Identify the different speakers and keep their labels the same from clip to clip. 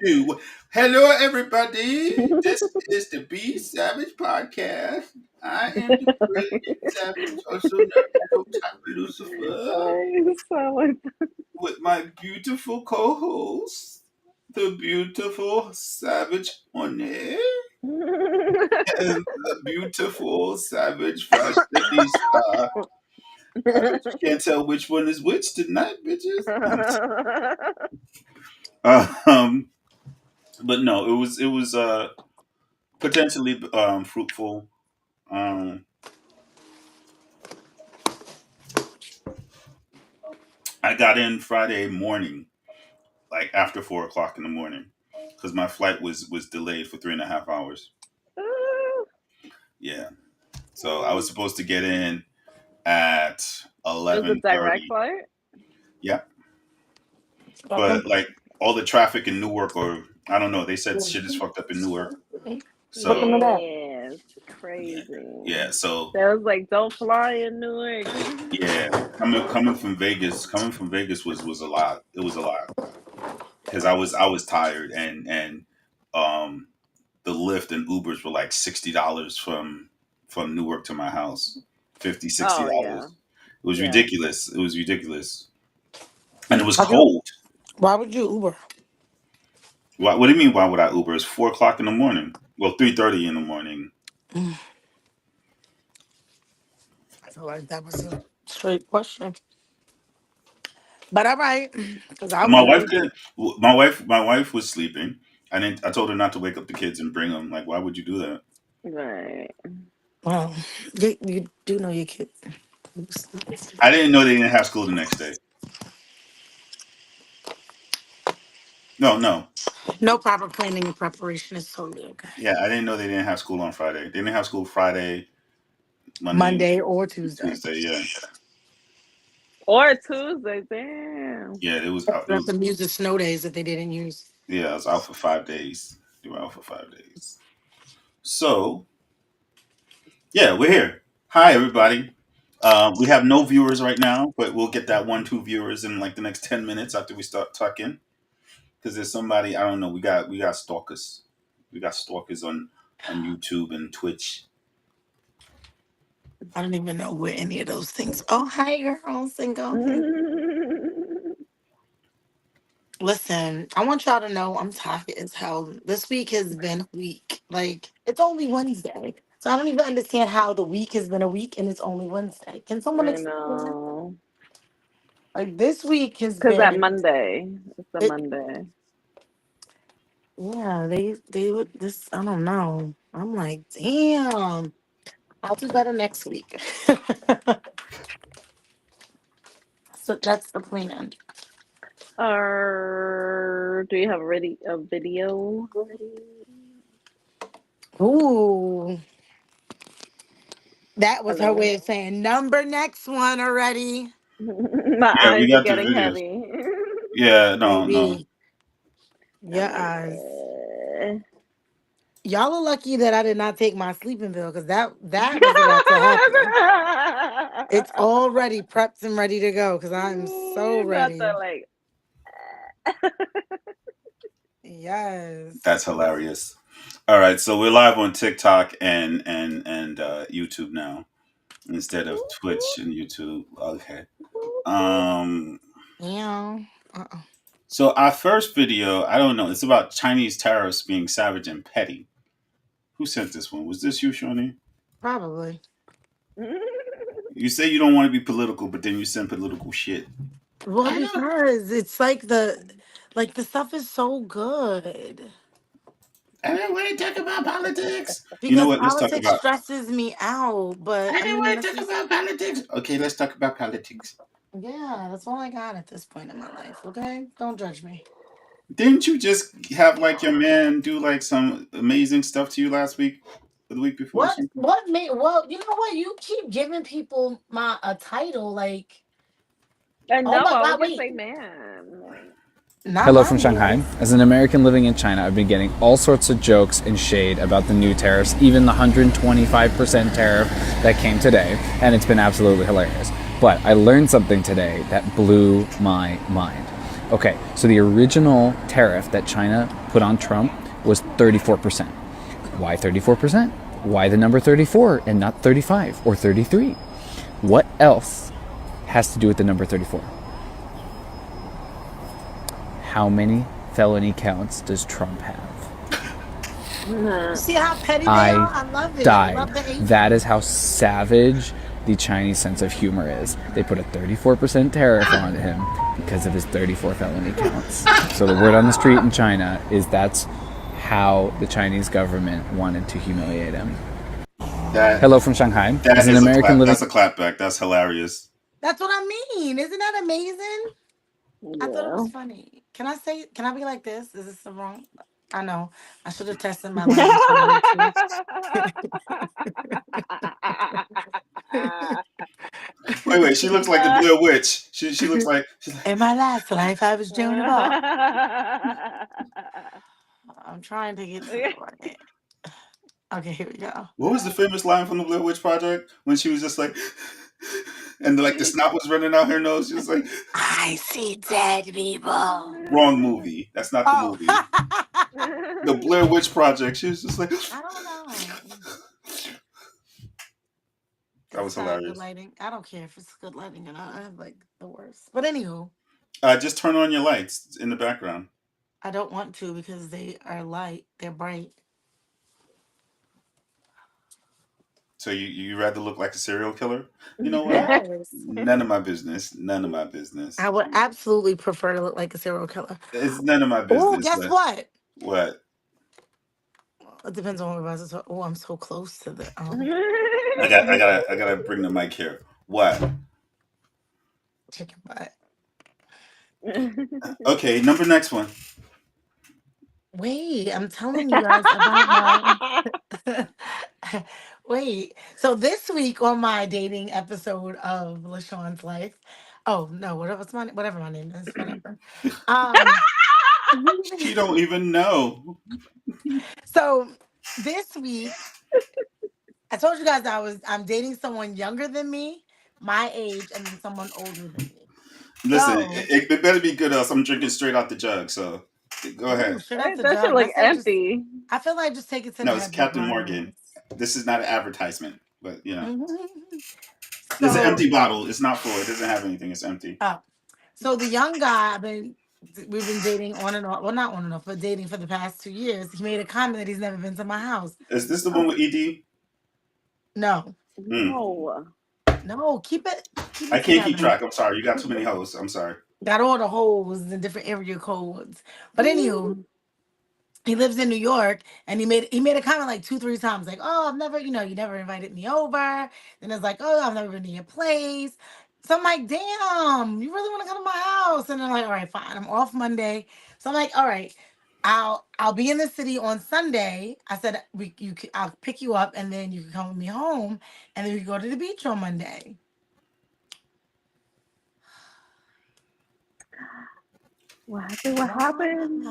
Speaker 1: Two. Hello, everybody. This is the B Savage Podcast. I am the Brilliant Savage, also known as Otaku Lucifer,
Speaker 2: I sound like
Speaker 1: with my beautiful co-host, the beautiful Savage Honey, and the beautiful Savage Fashionista. I bet you can't tell which one is which tonight, bitches. Um, but no, it was potentially fruitful. Um, I got in Friday morning, like after 4 o'clock in the morning, because my flight was delayed for 3.5 hours. Yeah, so I was supposed to get in at
Speaker 2: It was a direct
Speaker 1: 11:30.
Speaker 2: flight.
Speaker 1: Yeah, but like all the traffic in Newark, or I don't know, they said shit is fucked up in Newark. So
Speaker 2: Yeah, it's
Speaker 1: yeah,
Speaker 2: crazy.
Speaker 1: yeah. So
Speaker 2: They was like, "Don't fly in Newark."
Speaker 1: yeah, coming from Vegas was a lot. It was a lot because I was tired and um the Lyft and Ubers were like $60 from Newark to my house. 50
Speaker 2: Oh yeah,
Speaker 1: $60. It was
Speaker 2: yeah.
Speaker 1: ridiculous. It was ridiculous. And it was
Speaker 3: Have you?
Speaker 1: cold.
Speaker 3: Why would you Uber?
Speaker 1: What do you mean why would I Uber? It's 4 o'clock in the morning. Well, 3:30 in the morning.
Speaker 3: I feel like that was a straight question. But all right, because I
Speaker 1: My
Speaker 3: would
Speaker 1: wife
Speaker 3: have.
Speaker 1: didn't my wife was sleeping. I told her not to wake up the kids and bring them. Like, why would you do that?
Speaker 2: Right.
Speaker 3: Well, you do know your kids.
Speaker 1: I didn't know they didn't have school the next day. No, no.
Speaker 3: No proper planning and preparation is totally okay.
Speaker 1: Yeah, I didn't know they didn't have school on Friday. They didn't have school Friday, Monday,
Speaker 3: Monday or Tuesday.
Speaker 1: Tuesday. Yeah,
Speaker 2: Or Tuesday. Damn.
Speaker 1: yeah. It was out. It
Speaker 3: Let
Speaker 1: was
Speaker 3: them use the snow days that they didn't use.
Speaker 1: yeah. I was out for 5 days. They were out for 5 days. So yeah, we're here. Hi, everybody. We have no viewers right now, but we'll get that one, two viewers in like the next 10 minutes after we start talking. Because there's somebody I don't know. We got stalkers. We got stalkers on YouTube and Twitch.
Speaker 3: I don't even know where any of those things. Oh, hi, girl, single. Listen, I want y'all to know I'm tired as hell. This week has been a week. Like, it's only Wednesday. So I don't even understand how the week has been a week and it's only Wednesday. Can someone
Speaker 2: I
Speaker 3: explain that?
Speaker 2: know.
Speaker 3: Like, this week has
Speaker 2: Cause that
Speaker 3: been
Speaker 2: Monday. It's a
Speaker 3: it.
Speaker 2: Monday.
Speaker 3: Yeah, they would this. I don't know. I'm like, damn. I'll do better next week. So that's the plan.
Speaker 2: Do you have ready a video ready?
Speaker 3: Ooh, that was her
Speaker 2: Hello.
Speaker 3: way of saying number next one already,
Speaker 2: My
Speaker 1: Yeah, we
Speaker 2: eyes are
Speaker 1: got the
Speaker 2: getting
Speaker 1: videos.
Speaker 2: heavy.
Speaker 1: Yeah, no, no.
Speaker 3: baby.
Speaker 2: I'm
Speaker 3: Your
Speaker 2: like,
Speaker 3: eyes. Y'all are lucky that I did not take my sleeping pill because that was about to happen. It's already prepped and ready to go because I'm so
Speaker 2: you got the
Speaker 3: ready.
Speaker 2: like.
Speaker 3: Yes.
Speaker 1: That's hilarious. All right, so we're live on TikTok and YouTube now instead of Twitch and YouTube. Okay. Um.
Speaker 3: Yeah. Uh-uh.
Speaker 1: So our first video, I don't know, it's about Chinese terrorists being savage and petty. Who sent this one? Was this you, Shawnee?
Speaker 3: Probably.
Speaker 1: You say you don't want to be political, but then you send political shit.
Speaker 3: Well,
Speaker 1: I don't.
Speaker 3: because it's like the stuff is so good.
Speaker 1: I don't want to talk about politics. You know
Speaker 3: Because
Speaker 1: what? Let's talk
Speaker 3: politics
Speaker 1: about.
Speaker 3: stresses me out. But
Speaker 1: I
Speaker 3: I
Speaker 1: don't
Speaker 3: mean,
Speaker 1: want to
Speaker 3: that's
Speaker 1: talk
Speaker 3: just
Speaker 1: about politics. Okay, let's talk about politics.
Speaker 3: yeah, that's all I got at this point in my life. Okay, don't judge me.
Speaker 1: Didn't you just have like your man do like some amazing stuff to you last week or the week before or
Speaker 3: What
Speaker 1: something?
Speaker 3: what made well, you know what? You keep giving people my a title like,
Speaker 2: I
Speaker 3: oh
Speaker 2: know.
Speaker 3: my
Speaker 2: I was
Speaker 3: god,
Speaker 2: gonna
Speaker 3: wait.
Speaker 2: say, man, like,
Speaker 3: Not
Speaker 4: Hello
Speaker 3: my
Speaker 4: from Shanghai.
Speaker 3: man.
Speaker 4: As an American living in China, I've been getting all sorts of jokes and shade about the new tariffs, even the 125% tariff that came today, and it's been absolutely hilarious. But I learned something today that blew my mind. Okay, so the original tariff that China put on Trump was 34%. Why 34%? Why the number 34 and not 35 or 33? What else has to do with the number 34? How many felony counts does Trump have?
Speaker 3: See how petty they
Speaker 4: I
Speaker 3: are? I love it.
Speaker 4: died.
Speaker 3: Love the age.
Speaker 4: That is how savage the Chinese sense of humor is. They put a 34% tariff on him because of his 34 felony counts. So the word on the street in China is that's how the Chinese government wanted to humiliate him. Hello from Shanghai. As an American living...
Speaker 1: That's a clapback. That's hilarious.
Speaker 3: That's what I mean. Isn't that amazing? I thought it
Speaker 2: Yeah.
Speaker 3: was funny. Can I be like this? Is this the wrong? I know. I should have tested my language a little too.
Speaker 1: Wait. She looks like the Blair Witch. She looks like.
Speaker 3: In my last life, I was Joan of Arc. I'm trying to get to the right. Okay, here we go.
Speaker 1: What was the famous line from the Blair Witch Project when she was just like, and like the snot was running out her nose? She was like,
Speaker 3: I see dead people.
Speaker 1: Wrong movie. That's not the movie. The Blair Witch Project. She was just like,
Speaker 3: I don't know.
Speaker 1: That was hilarious.
Speaker 3: Good lighting. I don't care if it's good lighting or not. I have like the worst. But anywho.
Speaker 1: Just turn on your lights in the background.
Speaker 3: I don't want to because they are light. They're bright.
Speaker 1: So you rather look like a serial killer? You know what?
Speaker 3: Yes.
Speaker 1: None of my business. None of my business.
Speaker 3: I would absolutely prefer to look like a serial killer.
Speaker 1: It's none of my business.
Speaker 3: Oh, guess what?
Speaker 1: What?
Speaker 3: It depends on what we're about to talk. Oh, I'm so close to the.
Speaker 1: I gotta bring the mic here. What?
Speaker 3: Chicken butt.
Speaker 1: Okay, next one.
Speaker 3: Wait, I'm telling you guys about my. Wait, so this week on my dating episode of LaShawn's Life. Oh no, whatever my name is, whatever.
Speaker 1: You don't even know.
Speaker 3: So this week, I told you guys I'm dating someone younger than me, my age, and then someone older than me.
Speaker 1: Listen, it better be good else I'm drinking straight out the jug, so go ahead.
Speaker 3: Straight out the
Speaker 2: that
Speaker 3: jug.
Speaker 2: shit look empty.
Speaker 3: I feel like just take it to
Speaker 1: No,
Speaker 3: the
Speaker 1: it's
Speaker 3: head.
Speaker 1: Captain Morgan. This is not an advertisement, but you know.
Speaker 3: So,
Speaker 1: it's an empty bottle. It's not full. It doesn't have anything. It's empty.
Speaker 3: Oh. So the young guy we've been dating on and off. Well, not on and off, but dating for the past 2 years. He made a comment that he's never been to my house.
Speaker 1: Is this the one with ED?
Speaker 3: No. No, keep it
Speaker 1: I can't keep track. I'm sorry. You got too many hoes. I'm sorry.
Speaker 3: Got all the holes in different area codes. But anywho, he lives in New York, and he made a comment like 2-3 times, like, "Oh, I've never, you never invited me over." Then it's like, "Oh, I've never been to your place." So I'm like, "Damn, you really want to come to my house?" And I'm like, "All right, fine. I'm off Monday." So I'm like, "All right, I'll be in the city on Sunday." I said, "I'll pick you up, and then you can come with me home, and then we can go to the beach on Monday."
Speaker 2: What happened?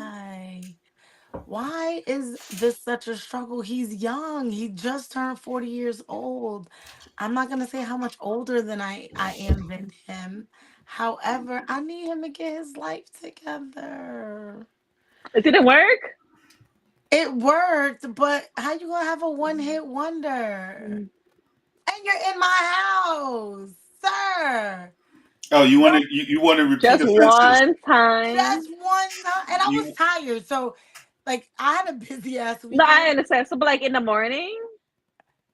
Speaker 3: Why is this such a struggle? He's young. He just turned 40 years old. I'm not going to say how much older than I am than him. However, I need him to get his life together.
Speaker 2: It didn't work?
Speaker 3: It worked, but how you going to have a one-hit wonder? And you're in my house, sir.
Speaker 1: Oh, you want to repeat
Speaker 2: just
Speaker 1: offenses.
Speaker 2: one time?
Speaker 3: Just one time. And I was tired, so... Like, I had a busy ass weekend.
Speaker 2: No, I understand. So, but like in the morning?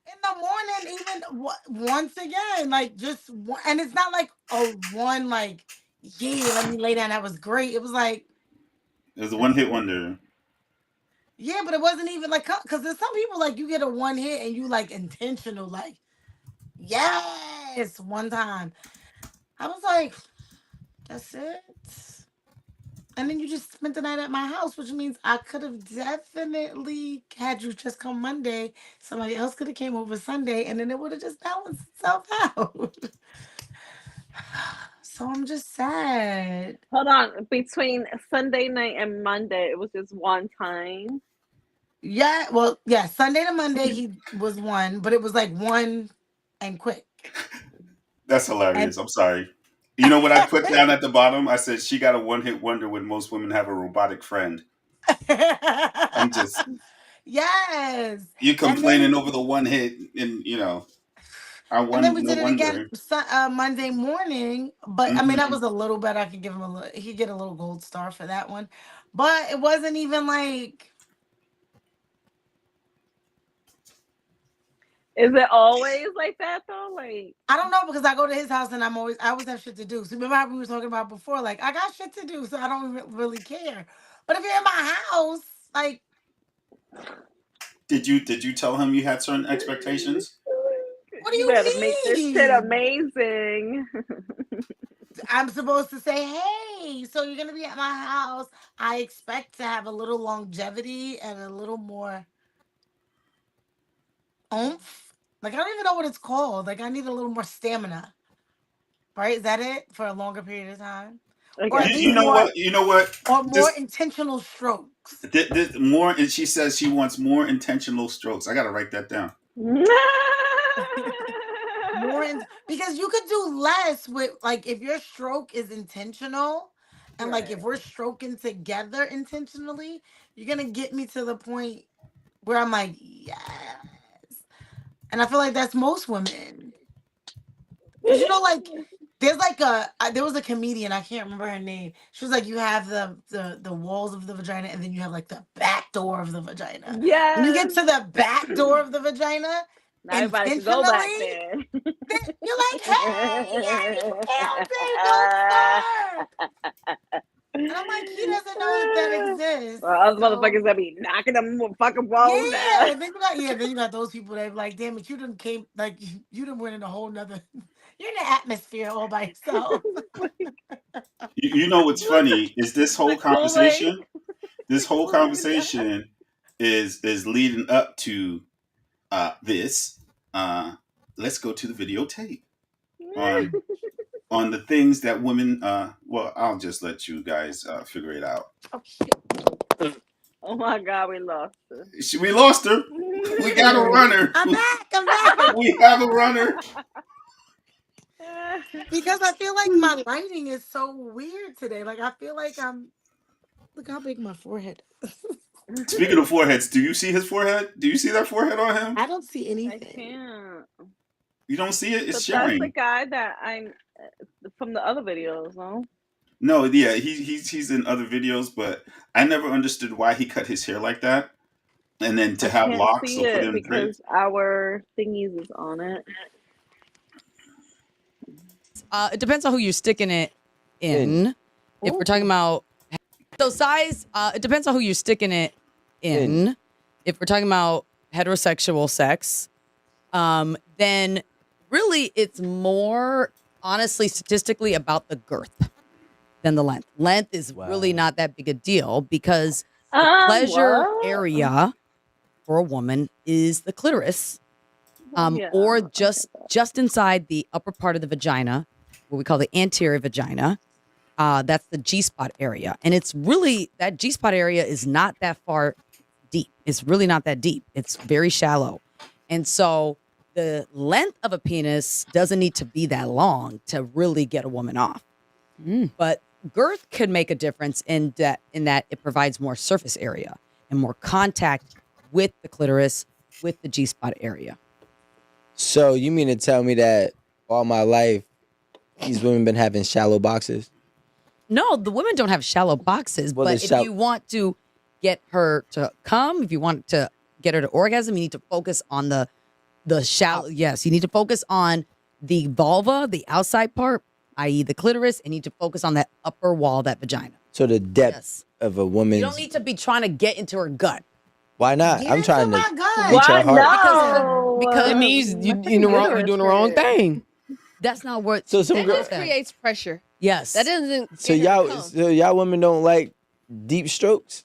Speaker 3: In the morning, even once again, like just one, and it's not like a one, like, yeah, let me lay down. That was great. It was like.
Speaker 1: It was a one-hit wonder.
Speaker 3: Yeah, but it wasn't even like, because there's some people like you get a one hit and you like intentional, like, yes, one time. I was like, that's it. And then you just spent the night at my house, which means I could have definitely had you just come Monday. Somebody else could have came over Sunday, and then it would have just balanced itself out. So I'm just sad.
Speaker 2: Hold on. Between Sunday night and Monday, it was just one time?
Speaker 3: Yeah, well, yeah, Sunday to Monday, he was one, but it was like one and quick.
Speaker 1: That's hilarious. I'm sorry. You know what I put down at the bottom? I said she got a one-hit wonder when most women have a robotic friend. I'm just
Speaker 3: Yes.
Speaker 1: you
Speaker 3: And then
Speaker 1: complaining over the one hit, and I
Speaker 3: and then
Speaker 1: won
Speaker 3: we
Speaker 1: no
Speaker 3: did it again
Speaker 1: wonder.
Speaker 3: Monday morning. But I mean, that
Speaker 1: Hmm.
Speaker 3: was a little better. I could give him a little. He could get a little gold star for that one. But it wasn't even like
Speaker 2: Is it always like that though? Like,
Speaker 3: I don't know because I go to his house and I always have shit to do. So remember how we were talking about before? Like I got shit to do, so I don't really care. But if you're in my house, like
Speaker 1: Did you tell him you had certain expectations?
Speaker 3: what do
Speaker 2: you
Speaker 3: you
Speaker 2: better make this shit
Speaker 3: mean?
Speaker 2: amazing.
Speaker 3: I'm supposed to say, hey, so you're gonna be at my house. I expect to have a little longevity and a little more oomph. Like I don't even know what it's called. Like I need a little more stamina. Right? Is that it for a longer period of time?
Speaker 2: I
Speaker 3: Or
Speaker 2: guess
Speaker 3: at
Speaker 1: You
Speaker 3: least
Speaker 1: know
Speaker 2: so.
Speaker 3: more
Speaker 1: what? You know what?
Speaker 3: or more
Speaker 1: This,
Speaker 3: intentional strokes.
Speaker 1: this more, and she says she wants more intentional strokes. I gotta write that down.
Speaker 3: More because you could do less with like if your stroke is intentional and like if
Speaker 2: Right.
Speaker 3: we're stroking together intentionally, you're gonna get me to the point where I'm like, yes. And I feel like that's most women. Because like there's like there was a comedian, I can't remember her name. She was like, you have the walls of the vagina and then you have like the back door of the vagina. When you get
Speaker 2: Yes.
Speaker 3: to the back door of the vagina,
Speaker 2: Now everybody can go back
Speaker 3: intentionally,
Speaker 2: there.
Speaker 3: then you're like, hey, yeah, you killed me, gold star. And I'm like, he doesn't know that exists.
Speaker 2: Well, other
Speaker 3: So
Speaker 2: motherfuckers that be knocking them fucking walls down.
Speaker 3: yeah, then you got those people that be like, damn it, you done came like you done went in a whole nother you're in the atmosphere all by yourself.
Speaker 1: You know what's funny is this whole
Speaker 2: The Kool-Aid.
Speaker 1: conversation. This
Speaker 2: The
Speaker 1: whole
Speaker 2: Kool-Aid God.
Speaker 1: conversation is leading up to this. Let's go to the videotape on the things that women. Well, I'll just let you guys figure it out.
Speaker 3: Oh shit.
Speaker 2: Oh my God, we lost her.
Speaker 1: We lost her. We got a runner.
Speaker 3: I'm back.
Speaker 1: We have a runner.
Speaker 3: Because I feel like my lighting is so weird today. Like I feel like look how big my forehead is.
Speaker 1: Speaking of foreheads, do you see his forehead? Do you see that forehead on him?
Speaker 3: I don't see
Speaker 2: I
Speaker 3: anything.
Speaker 2: can't.
Speaker 1: You don't see it? It's
Speaker 2: But that's the
Speaker 1: showing.
Speaker 2: guy that I'm from the other videos, no?
Speaker 1: No, yeah, he's in other videos, but I never understood why he cut his hair like that, and then to
Speaker 2: I
Speaker 1: have
Speaker 2: can't
Speaker 1: locks
Speaker 2: see
Speaker 1: or put
Speaker 2: it
Speaker 1: in braids.
Speaker 2: because our thingies is on it.
Speaker 5: It depends on who you're sticking it in. If we're talking about so size, it depends on who you're sticking it in. If we're talking about heterosexual sex, then really it's more honestly statistically about the girth than the length. Length is really not that big a deal because the pleasure
Speaker 2: What?
Speaker 5: area for a woman is the clitoris,
Speaker 2: Yeah,
Speaker 5: or
Speaker 2: okay,
Speaker 5: just inside the upper part of the vagina, what we call the anterior vagina. That's the G-spot area. And it's really, that G-spot area is not that far deep. It's really not that deep. It's very shallow. And so the length of a penis doesn't need to be that long to really get a woman off. But girth could make a difference in that it provides more surface area and more contact with the clitoris, with the G-spot area.
Speaker 6: So you mean to tell me that all my life these women been having shallow boxes?
Speaker 5: No, the women don't have shallow boxes,
Speaker 6: Well,
Speaker 5: but
Speaker 6: the
Speaker 5: if you want to get her to come, if you want to get her to orgasm, you need to focus on the shallow. Yes, you need to focus on the vulva, the outside part, i.e. the clitoris, and you need to focus on that upper wall, that vagina.
Speaker 6: So the depth
Speaker 5: Yes.
Speaker 6: of a woman's.
Speaker 5: You don't need to be trying to get into her gut.
Speaker 6: Why not?
Speaker 3: Get
Speaker 6: I'm
Speaker 3: into
Speaker 6: trying
Speaker 3: my
Speaker 6: to
Speaker 3: gut.
Speaker 6: reach her
Speaker 2: Why
Speaker 6: heart.
Speaker 2: no?
Speaker 5: Because
Speaker 7: It means you in the wrong, you're doing the wrong thing.
Speaker 5: That's not what.
Speaker 6: So some
Speaker 7: That
Speaker 6: girl.
Speaker 7: just creates pressure.
Speaker 5: Yes.
Speaker 7: That doesn't.
Speaker 6: So
Speaker 7: get her to
Speaker 6: y'all,
Speaker 7: come.
Speaker 6: so y'all women don't like deep strokes.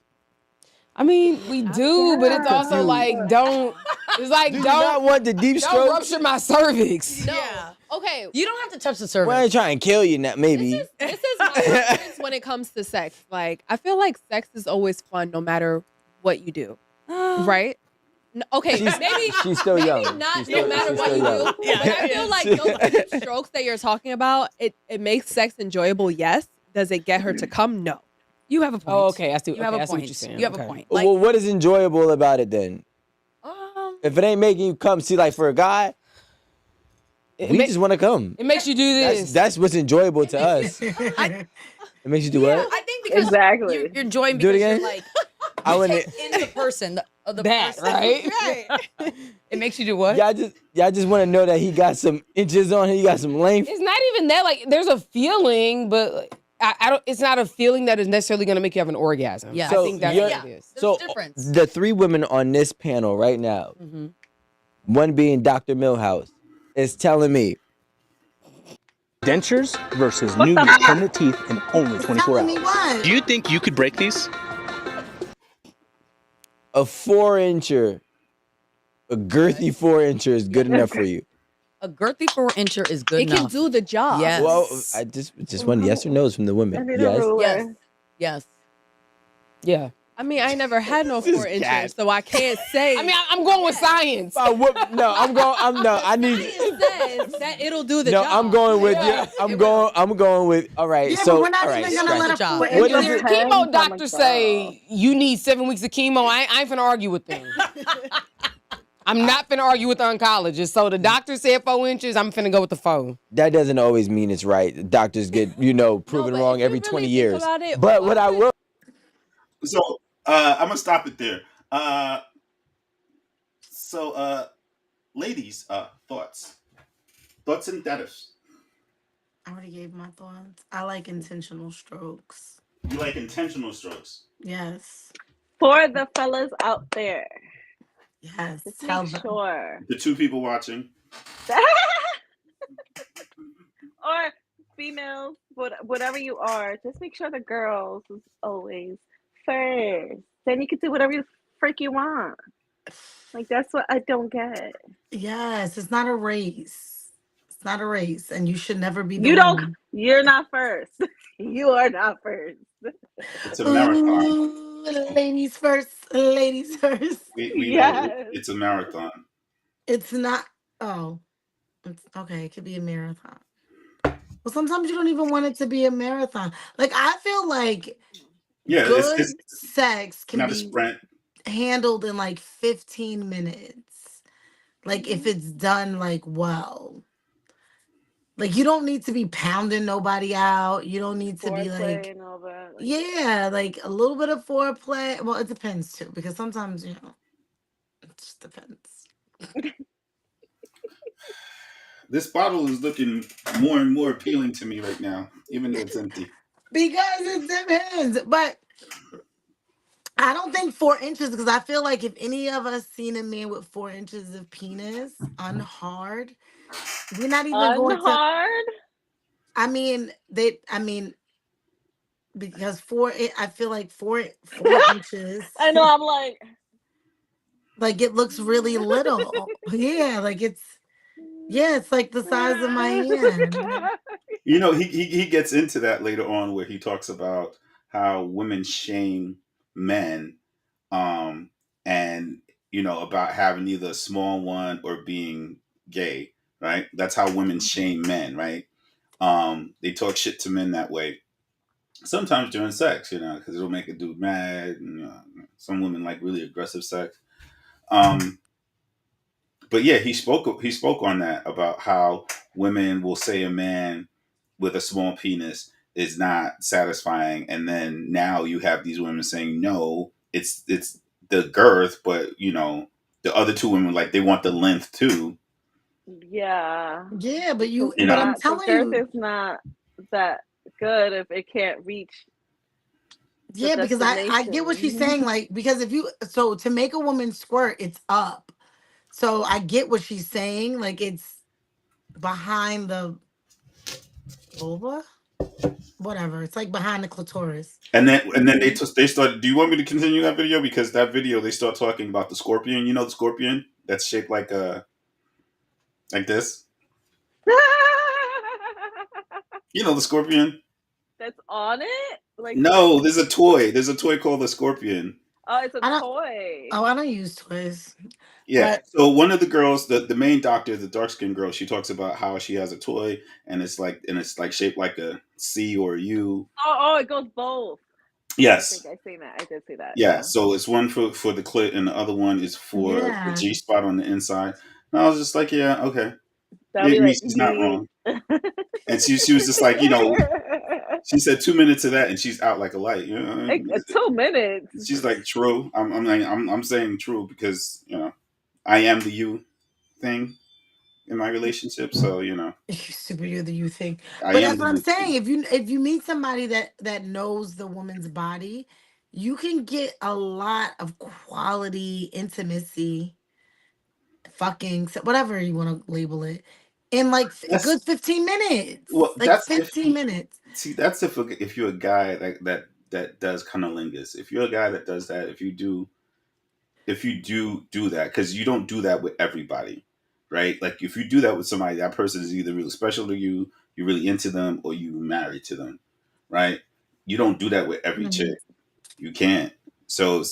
Speaker 7: I mean, we do, but it's also
Speaker 6: confused.
Speaker 7: like don't. It's like
Speaker 6: Do you not
Speaker 7: don't
Speaker 6: want the deep
Speaker 7: don't
Speaker 6: strokes?
Speaker 7: rupture my cervix.
Speaker 8: No.
Speaker 7: Yeah.
Speaker 8: Okay.
Speaker 5: You don't have to touch the
Speaker 6: Well, I
Speaker 5: cervix.
Speaker 6: ain't trying to kill you now. Maybe.
Speaker 8: This is my preference when it comes to sex. Like, I feel like sex is always fun no matter what you do. Right? Okay,
Speaker 6: She's-
Speaker 8: maybe
Speaker 6: she's still
Speaker 8: maybe
Speaker 6: young.
Speaker 8: not
Speaker 6: She's
Speaker 8: no
Speaker 6: still-
Speaker 8: matter
Speaker 6: she's
Speaker 8: what
Speaker 6: still
Speaker 8: you
Speaker 6: young.
Speaker 8: do. But I feel like those deep strokes that you're talking about, it makes sex enjoyable. Yes. Does it get her to come? No.
Speaker 5: You have a point.
Speaker 7: Oh, okay. I see.
Speaker 5: You have
Speaker 7: okay,
Speaker 5: a
Speaker 7: I see what
Speaker 5: point.
Speaker 7: you're saying.
Speaker 5: You have
Speaker 7: okay.
Speaker 5: a point. Like,
Speaker 6: Well, what is enjoyable about it then? If it ain't making you come, see, like for a guy,
Speaker 7: It,
Speaker 6: we
Speaker 7: ma-
Speaker 6: just want to come.
Speaker 7: it makes you do this.
Speaker 6: That's what's enjoyable to us.
Speaker 5: I,
Speaker 6: It makes you do
Speaker 5: yeah,
Speaker 6: what?
Speaker 5: I think because
Speaker 2: Exactly.
Speaker 5: you're enjoying
Speaker 6: Do it
Speaker 5: because you're
Speaker 6: again?
Speaker 5: like
Speaker 6: I want
Speaker 5: take
Speaker 6: to.
Speaker 5: in the person, the
Speaker 7: That,
Speaker 5: person,
Speaker 7: right?
Speaker 5: Right. It makes you do what?
Speaker 6: Y'all just want to know that he got some inches on him. He got some length.
Speaker 7: It's not even that. Like, there's a feeling, but like, I don't. It's not a feeling that is necessarily going to make you have an orgasm.
Speaker 5: Yeah.
Speaker 7: I
Speaker 6: So
Speaker 7: think that's
Speaker 6: you're-
Speaker 7: what it is.
Speaker 5: There's
Speaker 6: So
Speaker 5: a difference.
Speaker 6: the three women on this panel right now,
Speaker 5: Mm-hmm.
Speaker 6: one being Dr. Millhouse, is telling me
Speaker 9: Dentures versus new permanent teeth in only 24
Speaker 3: Telling me
Speaker 9: hours.
Speaker 3: what?
Speaker 9: Do you think you could break these?
Speaker 6: a 4-incher, a girthy 4-incher is good enough for you.
Speaker 5: A girthy 4-incher is good
Speaker 8: It can
Speaker 5: enough.
Speaker 8: do the job.
Speaker 5: Yes.
Speaker 6: Well, I just want yes or no's from the
Speaker 2: I
Speaker 6: women.
Speaker 2: need a
Speaker 6: Yes.
Speaker 2: ruler.
Speaker 5: Yes. Yes.
Speaker 7: Yeah.
Speaker 8: I mean, I never had no
Speaker 6: This
Speaker 8: 4 inches,
Speaker 6: cat.
Speaker 8: so I can't say.
Speaker 7: I mean, I'm going with science.
Speaker 6: I need.
Speaker 8: Science says that it'll do the
Speaker 6: No,
Speaker 8: job.
Speaker 6: I'm going with
Speaker 7: Yeah.
Speaker 6: I'm going with. All right,
Speaker 3: Yeah,
Speaker 6: so
Speaker 3: but we're not
Speaker 6: all right,
Speaker 3: even gonna
Speaker 6: scratch
Speaker 3: let
Speaker 6: it.
Speaker 3: a
Speaker 5: job.
Speaker 3: foot
Speaker 6: What
Speaker 3: in
Speaker 6: is
Speaker 3: there.
Speaker 6: it?
Speaker 7: Chemo doctors say you need 7 weeks of chemo. I ain't finna argue with them. I'm not finna argue with the oncologist. So the doctor said 4 inches. I'm finna go with the 4.
Speaker 6: That doesn't always mean it's right. Doctors get proven
Speaker 8: but
Speaker 6: wrong
Speaker 8: if you
Speaker 6: every
Speaker 8: really
Speaker 6: 20
Speaker 8: think
Speaker 6: years.
Speaker 8: about it,
Speaker 6: But what I will.
Speaker 1: So I'm gonna stop it there. Ladies, thoughts and debtors.
Speaker 3: I already gave my thoughts. I like intentional strokes.
Speaker 1: You like intentional strokes.
Speaker 3: Yes.
Speaker 2: For the fellas out there,
Speaker 3: Yes.
Speaker 2: just
Speaker 3: Tell
Speaker 2: make
Speaker 3: them.
Speaker 2: sure.
Speaker 1: The two people watching.
Speaker 2: Or females, whatever you are, just make sure the girls is always first. Then you can do whatever the freak you want. Like, that's what I don't get.
Speaker 3: Yes. It's not a race. It's not a race, and you should never be the
Speaker 2: You don't.
Speaker 3: winner.
Speaker 2: You're not first. You are not first.
Speaker 1: It's a marathon.
Speaker 3: Ooh, ladies first. Ladies first.
Speaker 1: We know
Speaker 2: Yes.
Speaker 1: it's a marathon.
Speaker 3: It's not. Oh, it's okay. It could be a marathon. Well, sometimes you don't even want it to be a marathon. Like, I feel like
Speaker 1: Yeah,
Speaker 3: good
Speaker 1: it's
Speaker 3: sex can
Speaker 1: not a
Speaker 3: be
Speaker 1: sprint.
Speaker 3: handled in like 15 minutes. Like, if it's done like well. Like, you don't need to be pounding nobody out. You don't need to be
Speaker 2: Foreplay
Speaker 3: like,
Speaker 2: and all that. Like,
Speaker 3: yeah, like a little bit of foreplay. Well, it depends too, because sometimes, it just depends.
Speaker 1: This bottle is looking more and more appealing to me right now, even though it's empty.
Speaker 3: Because it depends. But I don't think 4 inches, because I feel like if any of us seen a man with 4 inches of penis unhard, we're not even going to.
Speaker 2: unhard.
Speaker 3: I mean, because I feel like 4 inches,
Speaker 2: I know. I'm like,
Speaker 3: like it looks really little. Yeah, like it's like the size of my hand.
Speaker 1: You know, he gets into that later on where he talks about how women shame men, and about having either a small one or being gay, right? That's how women shame men, right? They talk shit to men that way. Sometimes during sex, because it'll make a dude mad. And, some women like really aggressive sex. But yeah, he spoke on that about how women will say a man with a small penis is not satisfying, and then now you have these women saying no, it's the girth, but the other two women, like, they want the length too.
Speaker 2: yeah.
Speaker 3: Yeah, but
Speaker 1: You
Speaker 3: but
Speaker 1: know.
Speaker 3: I'm
Speaker 2: The
Speaker 3: telling
Speaker 2: girth
Speaker 3: you,
Speaker 2: is not that good if it can't reach.
Speaker 3: yeah, because I get what she's saying. Like, because so to make a woman squirt, it's up. So I get what she's saying. Like, it's behind the vulva, whatever. It's like behind the clitoris.
Speaker 1: And then they started. Do you want me to continue that video? Because that video they start talking about the scorpion. You know the scorpion that's shaped like this. You know the scorpion.
Speaker 2: That's on it. Like,
Speaker 1: No, there's a toy. There's a toy called the scorpion.
Speaker 2: Oh, it's a
Speaker 3: I don't.
Speaker 2: toy.
Speaker 3: Oh, I don't use toys.
Speaker 1: Yeah.
Speaker 3: But
Speaker 1: So one of the girls, the main doctor, the dark skinned girl, she talks about how she has a toy and it's like shaped like a C or a U.
Speaker 2: Oh, it goes both. I
Speaker 1: Yes.
Speaker 2: think I seen that. I did see that.
Speaker 1: Yeah.
Speaker 2: Yeah.
Speaker 1: So it's one for the clit and the other one is for the
Speaker 3: yeah,
Speaker 1: G spot on the inside. And I was just like, yeah, okay.
Speaker 2: That'll be
Speaker 1: Maybe
Speaker 2: like
Speaker 1: she's not wrong. And she was just like, she said 2 minutes of that and she's out like a light. You know,
Speaker 2: 2 minutes.
Speaker 1: she's like, true. I'm saying true because I am the you thing in my relationship. So
Speaker 3: you're the you thing.
Speaker 1: I
Speaker 3: But
Speaker 1: am
Speaker 3: that's
Speaker 1: the
Speaker 3: what I'm
Speaker 1: you thing.
Speaker 3: saying. If you meet somebody that knows the woman's body, you can get a lot of quality intimacy, fucking whatever you want to label it, in like
Speaker 1: That's
Speaker 3: good 15 minutes.
Speaker 1: well.
Speaker 3: Like
Speaker 1: That's if
Speaker 3: 15 minutes.
Speaker 1: see. That's if you're a guy that does cunnilingus. If you're a guy that does that, if you do that, because you don't do that with everybody, right? Like if you do that with somebody, that person is either really special to you, you're really into them, or you married to them, right? You don't do that with every
Speaker 3: Mhm.
Speaker 1: chick. You can't. So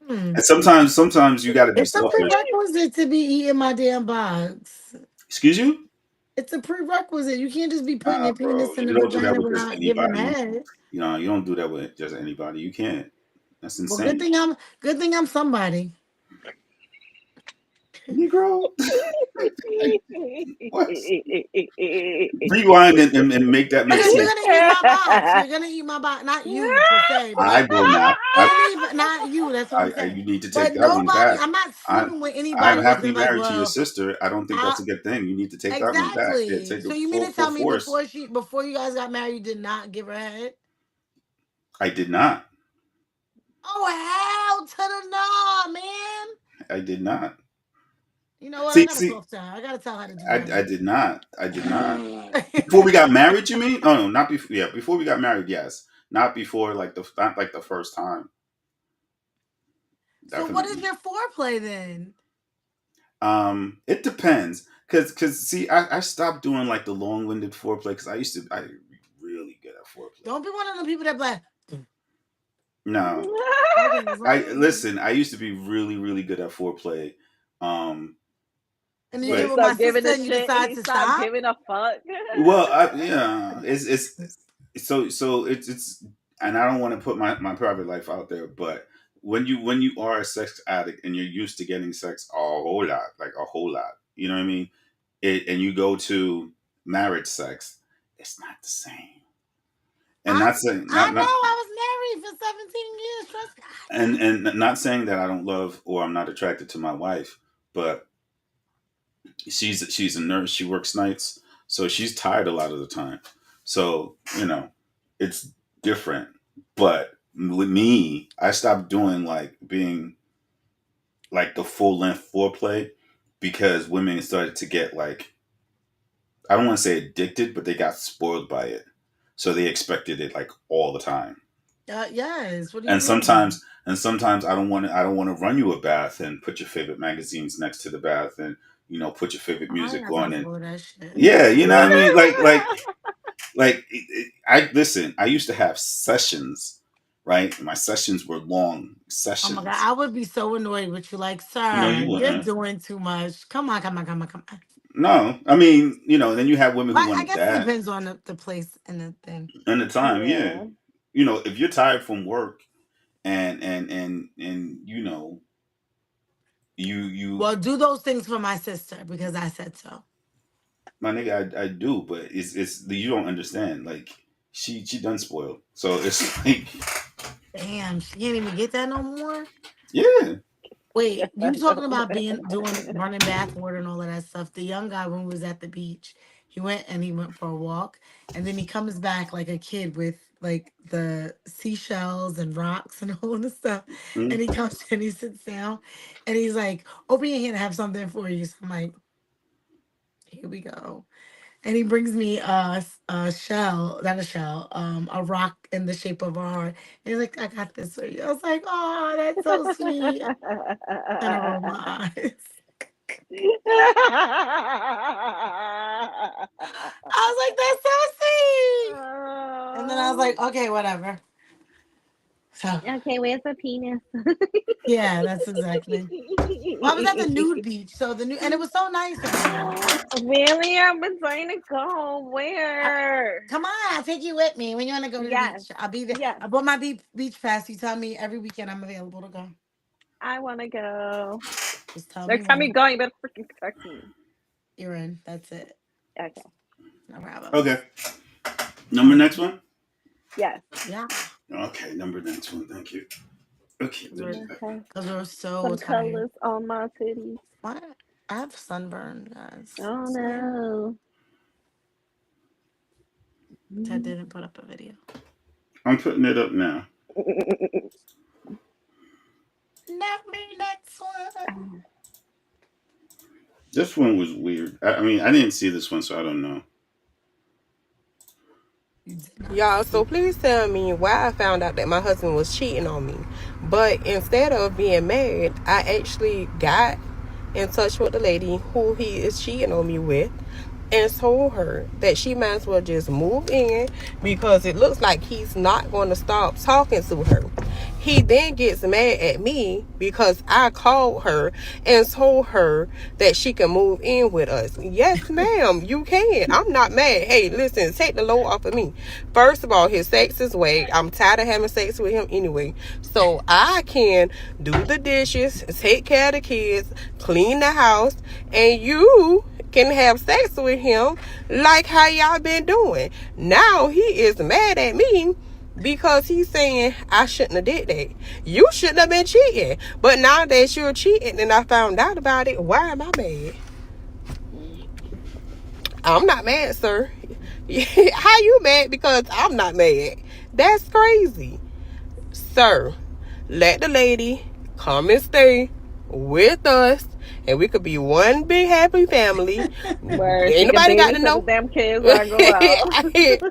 Speaker 3: Hmm.
Speaker 1: and sometimes you got to be
Speaker 3: It's a
Speaker 1: selfish.
Speaker 3: prerequisite to be eating my damn box.
Speaker 1: Excuse you,
Speaker 3: It's a prerequisite. You can't just be putting
Speaker 1: nah,
Speaker 3: your
Speaker 1: bro.
Speaker 3: penis in
Speaker 1: You
Speaker 3: the
Speaker 1: don't do that
Speaker 3: vagina
Speaker 1: with just
Speaker 3: without giving
Speaker 1: anybody.
Speaker 3: head.
Speaker 1: You don't do that with just anybody. You can't. That's
Speaker 3: Well,
Speaker 1: insane,
Speaker 3: good thing I'm somebody.
Speaker 1: Negro. What? Rewind and make that make
Speaker 3: Because you're
Speaker 1: sense.
Speaker 3: gonna eat my box. You're gonna eat my box. Not you per se,
Speaker 1: I
Speaker 3: but
Speaker 1: will not.
Speaker 3: not you. That's what I'm saying.
Speaker 1: You need to take
Speaker 3: But
Speaker 1: that one
Speaker 3: nobody.
Speaker 1: back.
Speaker 3: I'm not
Speaker 1: I'm
Speaker 3: sleeping with
Speaker 1: I'm
Speaker 3: anybody that's
Speaker 1: happily
Speaker 3: been like,
Speaker 1: married to your
Speaker 3: well,
Speaker 1: sister. I don't think
Speaker 3: I
Speaker 1: that's a good thing. You need to take that one back. Yeah,
Speaker 3: exactly.
Speaker 1: take
Speaker 3: So
Speaker 1: it
Speaker 3: you mean to
Speaker 1: full
Speaker 3: tell me
Speaker 1: force.
Speaker 3: before you guys got married, you did not give her head?
Speaker 1: I did not.
Speaker 3: Oh hell to the no, man.
Speaker 1: I did not.
Speaker 3: You know what? I
Speaker 1: See,
Speaker 3: gotta
Speaker 1: see,
Speaker 3: talk to her. I gotta tell her to do
Speaker 1: I
Speaker 3: better.
Speaker 1: did not. I did not. Before we got married, you mean? Oh no, not before. Yeah, before we got married, yes. Not before, not like the first time.
Speaker 3: So what is
Speaker 1: Definitely.
Speaker 3: your foreplay then?
Speaker 1: It depends, cause see, I stopped doing like the long winded foreplay because I really good at foreplay.
Speaker 3: Don't be one of the people that be like,
Speaker 1: No,
Speaker 3: okay, as long
Speaker 1: I
Speaker 3: as
Speaker 1: listen. I used to be really good at foreplay,
Speaker 3: and then you
Speaker 2: When
Speaker 3: get
Speaker 2: he
Speaker 1: but
Speaker 3: with my
Speaker 2: stopped giving
Speaker 3: sister
Speaker 2: a
Speaker 3: and you
Speaker 2: shit and
Speaker 3: decide
Speaker 2: he
Speaker 3: to
Speaker 2: stopped
Speaker 3: stop.
Speaker 2: giving a fuck.
Speaker 1: yeah, it's so it's and I don't want to put my private life out there, but when you are a sex addict and you're used to getting sex a whole lot, like a whole lot, you know what I mean? And you go to marriage sex, it's not the same. And not saying
Speaker 3: I know
Speaker 1: not
Speaker 3: I was married for 17 years. Trust God.
Speaker 1: and not saying that I don't love or I'm not attracted to my wife, but she's a nurse. She works nights, so she's tired a lot of the time. So it's different. But with me, I stopped doing like being like the full length foreplay because women started to get like, I don't want to say addicted, but they got spoiled by it. So they expected it like all the time.
Speaker 3: Yes. What do you
Speaker 1: And
Speaker 3: mean?
Speaker 1: sometimes I don't want to run you a bath and put your favorite magazines next to the bath and put your favorite
Speaker 3: I ain't
Speaker 1: music
Speaker 3: got time
Speaker 1: on and
Speaker 3: for that shit.
Speaker 1: yeah, you know what I mean? I listen, I used to have sessions, right? My sessions were long
Speaker 3: Oh my God.
Speaker 1: sessions.
Speaker 3: I would be so annoyed with you. Like,
Speaker 1: No, you
Speaker 3: sir, you're
Speaker 1: wouldn't.
Speaker 3: doing too much. Come on, come on, come on, come on.
Speaker 1: No, I mean, then you have women who
Speaker 3: Like, I
Speaker 1: wanted
Speaker 3: guess it
Speaker 1: that
Speaker 3: depends on the place and the thing.
Speaker 1: and the time, yeah.
Speaker 2: Yeah.
Speaker 1: If you're tired from work and you
Speaker 3: Well, do those things for my sister because I said so.
Speaker 1: my nigga, I do, but it's you don't understand. Like she done spoiled, so it's like
Speaker 3: Damn, she can't even get that no more.
Speaker 1: yeah.
Speaker 3: Wait, you talking about running bathwater and all of that stuff? The young guy when we was at the beach, he went for a walk, and then he comes back like a kid with like the seashells and rocks and all of the stuff. And he
Speaker 1: Mm.
Speaker 3: comes and he sits down, and he's like, "Open your hand, I have something for you." So I'm like, "Here we go." And he brings me a shell, not a shell, a rock in the shape of a heart. And he's like, "I got this for you." I was like, "Oh, that's so sweet." And I rolled my eyes. I was like, "That's so sweet." And then I was like, "Okay, whatever." So
Speaker 2: Okay, where's the penis?
Speaker 3: yeah, that's exactly. Well, I was at the nude beach, so and it was so nice over there.
Speaker 2: Really? I've been trying to go. Where?
Speaker 3: Come on, I'll take you with me when you want to go to the
Speaker 2: Yes.
Speaker 3: beach. I'll be there.
Speaker 2: Yes.
Speaker 3: I bought my beach pass. You tell me every weekend I'm available to go.
Speaker 2: I want to go.
Speaker 3: Just tell
Speaker 2: Next
Speaker 3: me
Speaker 2: time
Speaker 3: when.
Speaker 2: you go, you better freaking text me.
Speaker 3: You're in. That's it.
Speaker 2: Okay.
Speaker 3: No problem.
Speaker 1: Okay. Number next one?
Speaker 2: Yes.
Speaker 3: Yeah.
Speaker 1: Okay, number next one. Thank you. Okay.
Speaker 2: Okay.
Speaker 3: Because we're so
Speaker 2: Some
Speaker 3: tired.
Speaker 2: colors on my titties.
Speaker 3: What? I have sunburn, guys.
Speaker 2: Oh
Speaker 3: So, yeah.
Speaker 2: no.
Speaker 3: Ted didn't put up a video.
Speaker 1: I'm putting it up now.
Speaker 3: Next one.
Speaker 1: This one was weird. I mean, I didn't see this one, so I don't know.
Speaker 10: Y'all, so please tell me why I found out that my husband was cheating on me. But instead of being mad, I actually got in touch with the lady who he is cheating on me with and told her that she might as well just move in because it looks like he's not going to stop talking to her. He then gets mad at me because I called her and told her that she can move in with us. Yes, ma'am, you can. I'm not mad. Hey, listen, take the load off of me. First of all, his sex is whack. I'm tired of having sex with him anyway. So I can do the dishes, take care of the kids, clean the house, and you can have sex with him like how y'all been doing. Now he is mad at me because he's saying I shouldn't have did that. You shouldn't have been cheating. But now that you're cheating and I found out about it, why am I mad? I'm not mad, sir. How you mad because I'm not mad? That's crazy. Sir, let the lady come and stay with us and we could be one big happy family.
Speaker 2: Where
Speaker 10: Ain't nobody got to know.
Speaker 2: Damn kids while I go out.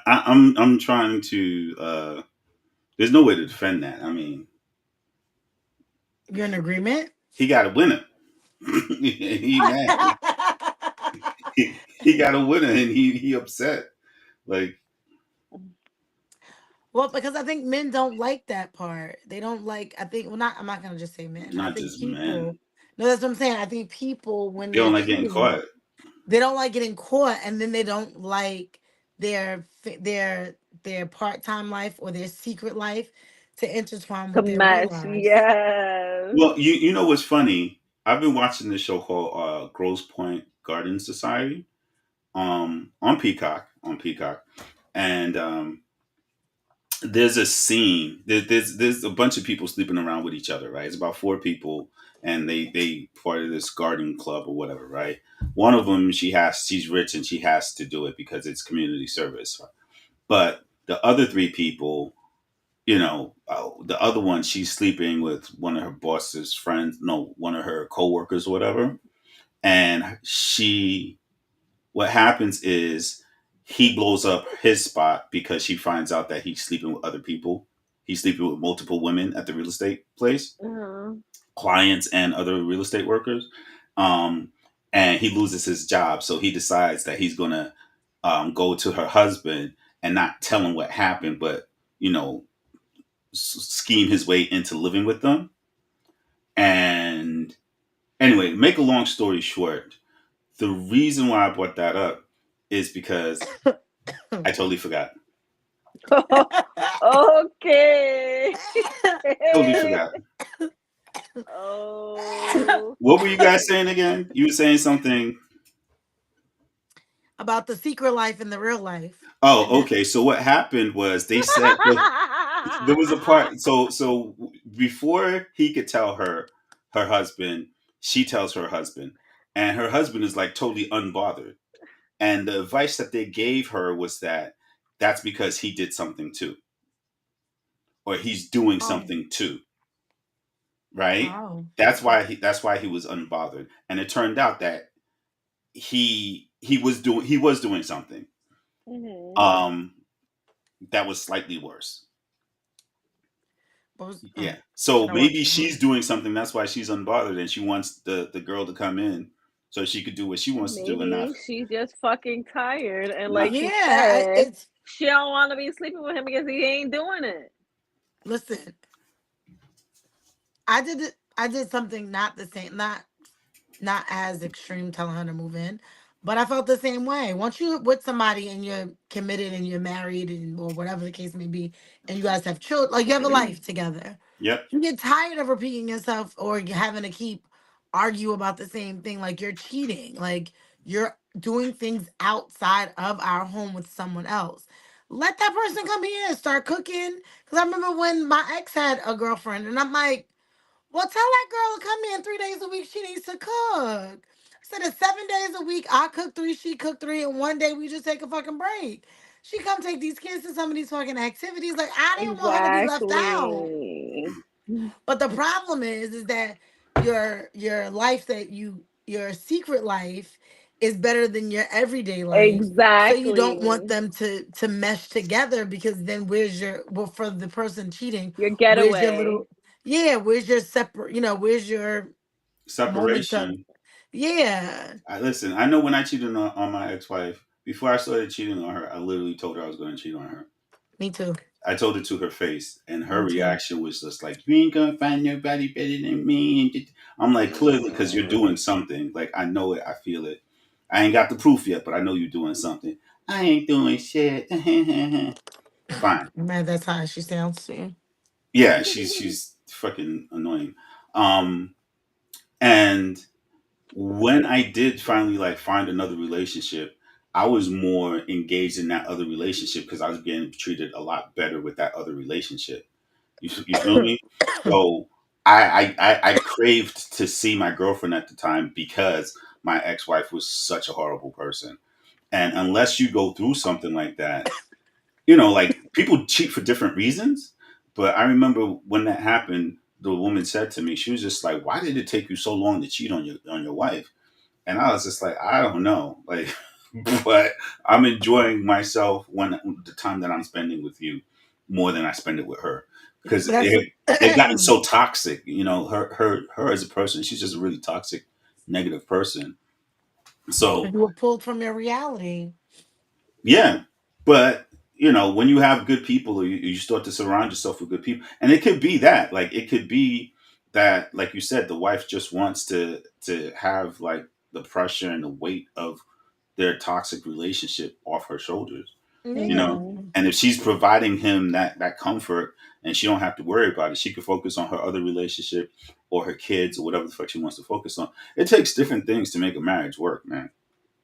Speaker 1: I'm trying to. There's no way to defend that. I mean,
Speaker 3: You're in agreement?
Speaker 1: he got a winner. He mad. He got a winner, and he upset. Like,
Speaker 3: Well, because I think men don't like that part. They don't like. I think. Well, not. I'm not gonna just say men. I
Speaker 1: not
Speaker 3: think
Speaker 1: just
Speaker 3: people.
Speaker 1: men.
Speaker 3: No, that's what I'm saying. I think people when
Speaker 1: They don't
Speaker 3: they're
Speaker 1: like getting
Speaker 3: cheating,
Speaker 1: caught.
Speaker 3: they don't like getting caught, and then they don't like their part-time life or their secret life to intertwine with their real lives.
Speaker 2: Yes.
Speaker 1: Well, you know what's funny? I've been watching this show called Grosse Pointe Garden Society on Peacock, and there's a scene. There's a bunch of people sleeping around with each other, right? It's about 4 people, and they part of this garden club or whatever, right? One of them, she's rich and she has to do it because it's community service, but the other 3 people, the other one, she's sleeping with one of her boss's friends, no, one of her coworkers or whatever. And what happens is he blows up his spot because she finds out that he's sleeping with other people. He's sleeping with multiple women at the real estate place, clients and other real estate workers. And he loses his job. So he decides that he's going to go to her husband and not tell him what happened, but, scheme his way into living with them. And anyway, make a long story short, the reason why I brought that up is because I totally forgot.
Speaker 2: Okay.
Speaker 1: Totally forgot.
Speaker 2: Oh.
Speaker 1: What were you guys saying again? You were saying something
Speaker 3: about the secret life and the real life.
Speaker 1: Oh, okay. So what happened was they said there was a part. So before he could tell her husband, she tells her husband, and her husband is like totally unbothered. And the advice that they gave her was that that's because he did something too, or he's doing something too. Right?
Speaker 3: Oh.
Speaker 1: That's why he was unbothered. And it turned out that he was doing something.
Speaker 2: Mm-hmm.
Speaker 1: That was slightly worse. Yeah. So maybe she's doing something. That's why she's unbothered, and she wants the girl to come in so she could do what she wants to do. And not.
Speaker 2: She's just fucking tired, and like
Speaker 3: it's
Speaker 2: She don't want to be sleeping with him because he ain't doing it.
Speaker 3: Listen, I did something not the same, not as extreme, telling her to move in, but I felt the same way. Once you're with somebody and you're committed and you're married and or whatever the case may be, and you guys have children, like you have a life together,
Speaker 1: Yep.
Speaker 3: you get tired of repeating yourself or having to keep argue about the same thing. Like you're cheating, like you're doing things outside of our home with someone else. Let that person come here and start cooking. Because I remember when my ex had a girlfriend, and I'm like, well, tell that girl to come in 3 days a week. She needs to cook. Instead of 7 days a week, I cook three, she cook three, and one day we just take a fucking break. She come take these kids to some of these fucking activities. Like I didn't want her to be left out.
Speaker 2: Exactly.
Speaker 3: But the problem is that your life that your secret life is better than your everyday life. So you don't want
Speaker 2: Exactly.
Speaker 3: them to mesh together because then where's your well for the person cheating,
Speaker 2: Your
Speaker 3: where's your
Speaker 2: getaway.
Speaker 3: little yeah, where's your separate where's your moment to
Speaker 1: Separation.
Speaker 3: yeah,
Speaker 1: I listen. I know when I cheated on my ex-wife. Before I started cheating on her, I literally told her I was going to cheat on her.
Speaker 3: me too.
Speaker 1: I told it to her face, and her
Speaker 3: Me too.
Speaker 1: reaction was just like, "You ain't gonna find nobody better than me." I'm like, clearly, because you're doing something. Like I know it, I feel it. I ain't got the proof yet, but I know you're doing something. I ain't doing shit. Fine.
Speaker 3: Man, that's how she sounds to you.
Speaker 1: Yeah, she's fucking annoying. Um, and when I did finally like find another relationship, I was more engaged in that other relationship because I was getting treated a lot better with that other relationship. You feel me? So I craved to see my girlfriend at the time because my ex wife was such a horrible person. And unless you go through something like that, like people cheat for different reasons. But I remember when that happened, the woman said to me, she was just like, "Why did it take you so long to cheat on your wife?" And I was just like, I don't know, like, but I'm enjoying myself when the time that I'm spending with you more than I spend it with her because
Speaker 3: But that's
Speaker 1: it gotten so toxic. Her as a person, she's just a really toxic, negative person. So
Speaker 3: you were pulled from your reality.
Speaker 1: yeah, but when you have good people, you start to surround yourself with good people, and it could be that, like, it could be that, like you said, the wife just wants to have like the pressure and the weight of their toxic relationship off her shoulders, you know.
Speaker 3: Yeah.
Speaker 2: Hmm.
Speaker 1: And if she's providing him that comfort, and she don't have to worry about it, she can focus on her other relationship or her kids or whatever the fuck she wants to focus on. It takes different things to make a marriage work, man.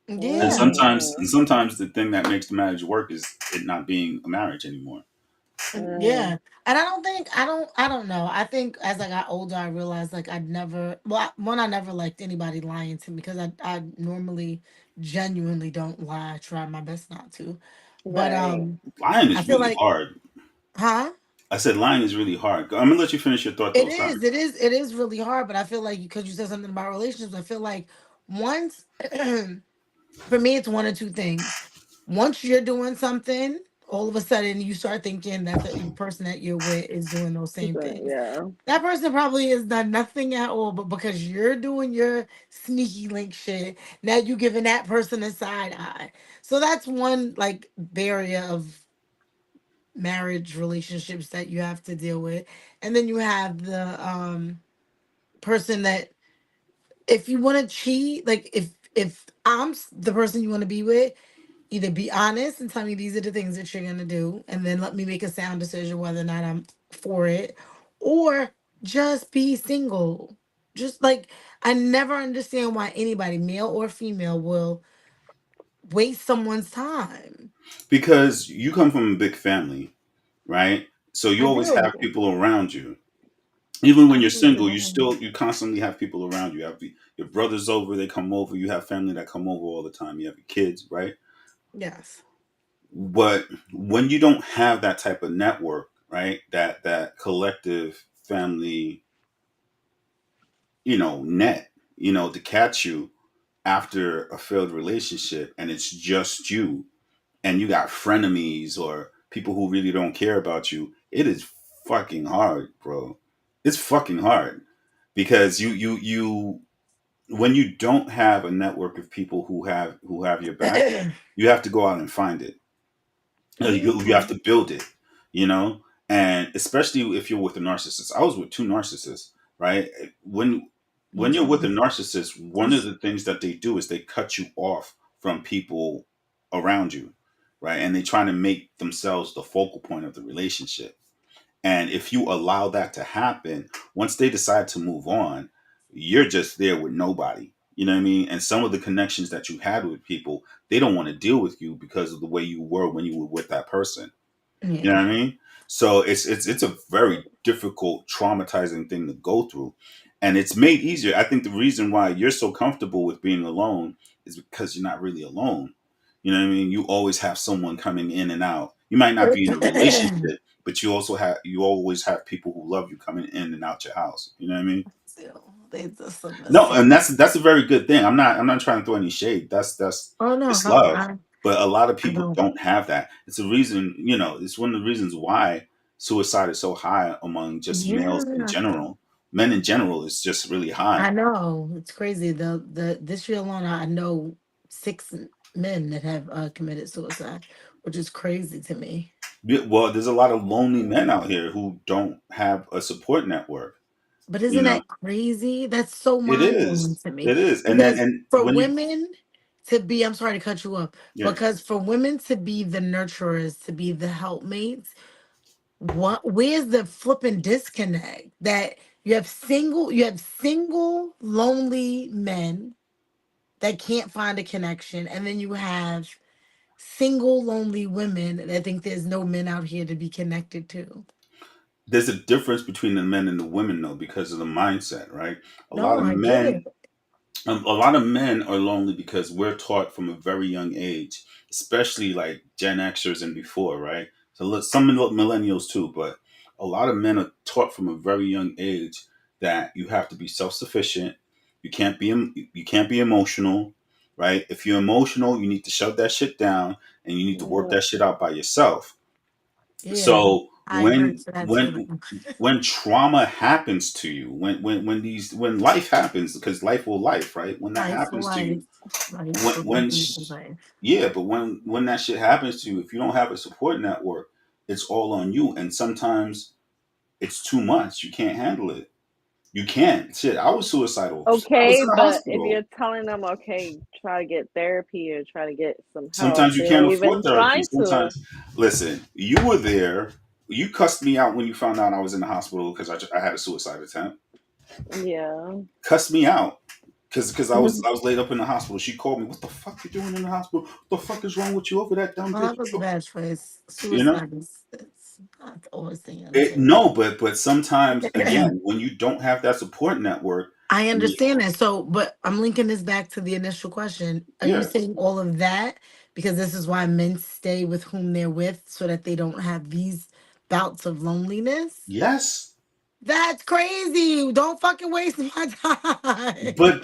Speaker 1: And
Speaker 3: Yeah.
Speaker 1: sometimes, and
Speaker 2: Hmm.
Speaker 1: sometimes the thing that makes the marriage work is it not being a marriage anymore.
Speaker 3: Yeah. And I don't know. I think as I got older I realized like I'd never I never liked anybody lying to me because I normally genuinely don't lie. I try my best not to. But
Speaker 2: Right.
Speaker 1: Lying
Speaker 3: I
Speaker 1: is
Speaker 3: feel
Speaker 1: really
Speaker 3: like
Speaker 1: hard.
Speaker 3: huh?
Speaker 1: I said lying is really hard. I'm gonna let you finish your thought
Speaker 3: It
Speaker 1: though. Sorry.
Speaker 3: is. It is really hard, but I feel like because you said something about relationships, I feel like once for me it's one or two things. Once you're doing something, all of a sudden you start thinking that the person that you're with is doing those same
Speaker 2: But
Speaker 3: things.
Speaker 2: yeah.
Speaker 3: That person probably has done nothing at all, but because you're doing your sneaky link shit, now you giving that person a side eye. So that's one like barrier of marriage relationships that you have to deal with. And then you have the person that if you want to cheat, like if the person you want to be with, either be honest and tell me these are the things that you're gonna do, and then let me make a sound decision whether or not I'm for it, or just be single. Just like I never understand why anybody, male or female, will waste someone's time.
Speaker 1: Because you come from a big family, right? So you
Speaker 3: I
Speaker 1: always have
Speaker 3: do.
Speaker 1: people around you. Even when
Speaker 3: I
Speaker 1: you're
Speaker 3: really
Speaker 1: single,
Speaker 3: do.
Speaker 1: you constantly have people around you. You have your brothers over, they come over. You have family that come over all the time. You have your kids, right?
Speaker 3: Yes.
Speaker 1: But when you don't have that type of network, right? That collective family, net, to catch you after a failed relationship, and it's just you, and you got frenemies or people who really don't care about you, it is fucking hard, bro. It's fucking hard because you when you don't have a network of people who have your back, you have to go out and find it. You have to build it, you know, and especially if you're with a narcissist. I was with two narcissists, right? When you're with a narcissist, one of the things that they do is they cut you off from people around you, right? And they try to make themselves the focal point of the relationship. And if you allow that to happen, once they decide to move on, you're just there with nobody. You know what I mean? And some of the connections that you had with people, they don't want to deal with you because of the way you were when you were with that person. You know
Speaker 3: Yeah.
Speaker 1: what I mean? So it's a very difficult, traumatizing thing to go through. And it's made easier. I think the reason why you're so comfortable with being alone is because you're not really alone. You know what I mean? You always have someone coming in and out. You might not be in a relationship, but you always have people who love you coming in and out your house. You know what I mean?
Speaker 3: Still, they just
Speaker 1: No,
Speaker 3: submissive.
Speaker 1: and that's a very good thing. I'm not trying to throw any shade. That's
Speaker 3: Oh no,
Speaker 1: it's love.
Speaker 3: I
Speaker 1: But a lot of
Speaker 3: I
Speaker 1: people
Speaker 3: don't.
Speaker 1: don't have that. It's a reason, it's one of the reasons why suicide is so high among just males in
Speaker 3: Yeah,
Speaker 1: general. Men in general is just really high.
Speaker 3: I know. It's crazy. The this year alone, I know 6 men that have committed suicide, which is crazy to me.
Speaker 1: Well, there's a lot of lonely men out here who don't have a support network.
Speaker 3: But
Speaker 1: You
Speaker 3: isn't
Speaker 1: know,
Speaker 3: that crazy? That's so
Speaker 1: it
Speaker 3: mind blowing
Speaker 1: is.
Speaker 3: to me.
Speaker 1: It is. And then
Speaker 3: Because
Speaker 1: and
Speaker 3: for
Speaker 1: when you
Speaker 3: women to be, I'm sorry to cut you up,
Speaker 1: yeah,
Speaker 3: because for women to be the nurturers, to be the helpmates, where's the flipping disconnect that you have single lonely men that can't find a connection, and then you have single lonely women that think there's no men out here to be connected to.
Speaker 1: there's a difference between the men and the women though because of the mindset, right? A lot
Speaker 3: No,
Speaker 1: of
Speaker 3: I get
Speaker 1: men
Speaker 3: it.
Speaker 1: a lot of men are lonely because we're taught from a very young age, especially like Gen Xers and before, right? So some millennials too, but a lot of men are taught from a very young age that you have to be self sufficient. You can't be emotional, right? If you're emotional, you need to shut that shit down and you need to work
Speaker 2: Yeah.
Speaker 1: that shit out by yourself.
Speaker 3: Yeah,
Speaker 1: So
Speaker 3: I agree to that too.
Speaker 1: when trauma happens to you, when life happens, because life will life, right? When that
Speaker 3: Life for
Speaker 1: happens to
Speaker 3: life.
Speaker 1: you,
Speaker 3: Life
Speaker 1: when
Speaker 3: for
Speaker 1: when sh-
Speaker 3: life.
Speaker 1: yeah, but when that shit happens to you, if you don't have a support network, it's all on you, and sometimes it's too much. You can't handle it. You can't. Shit, I was suicidal. I was
Speaker 2: Okay,
Speaker 1: in the
Speaker 2: but if
Speaker 1: hospital.
Speaker 2: you're telling them, okay, try to get therapy or try to get some help,
Speaker 1: Sometimes you
Speaker 2: they
Speaker 1: can't
Speaker 2: don't
Speaker 1: afford
Speaker 2: even
Speaker 1: therapy.
Speaker 2: try to.
Speaker 1: Sometimes, listen, you were there. You cussed me out when you found out I was in the hospital because I had a suicide attempt.
Speaker 2: Yeah.
Speaker 1: Cussed me out because I was laid up in the hospital. She called me. What the fuck you doing in the hospital? What the fuck is wrong with you over that dumb
Speaker 3: Well,
Speaker 1: bitch?
Speaker 3: that was a bad choice.
Speaker 1: You know,
Speaker 3: Suicide is it's not always the answer.
Speaker 1: no, but sometimes again, when you don't have that support network,
Speaker 3: I
Speaker 1: y-
Speaker 3: understand that. So, but I'm linking this back to the initial question. Are you
Speaker 1: yeah,
Speaker 3: saying all of that because this is why men stay with whom they're with so that they don't have these bouts of loneliness?
Speaker 1: yes,
Speaker 3: That's crazy. Don't fucking waste my time.
Speaker 1: but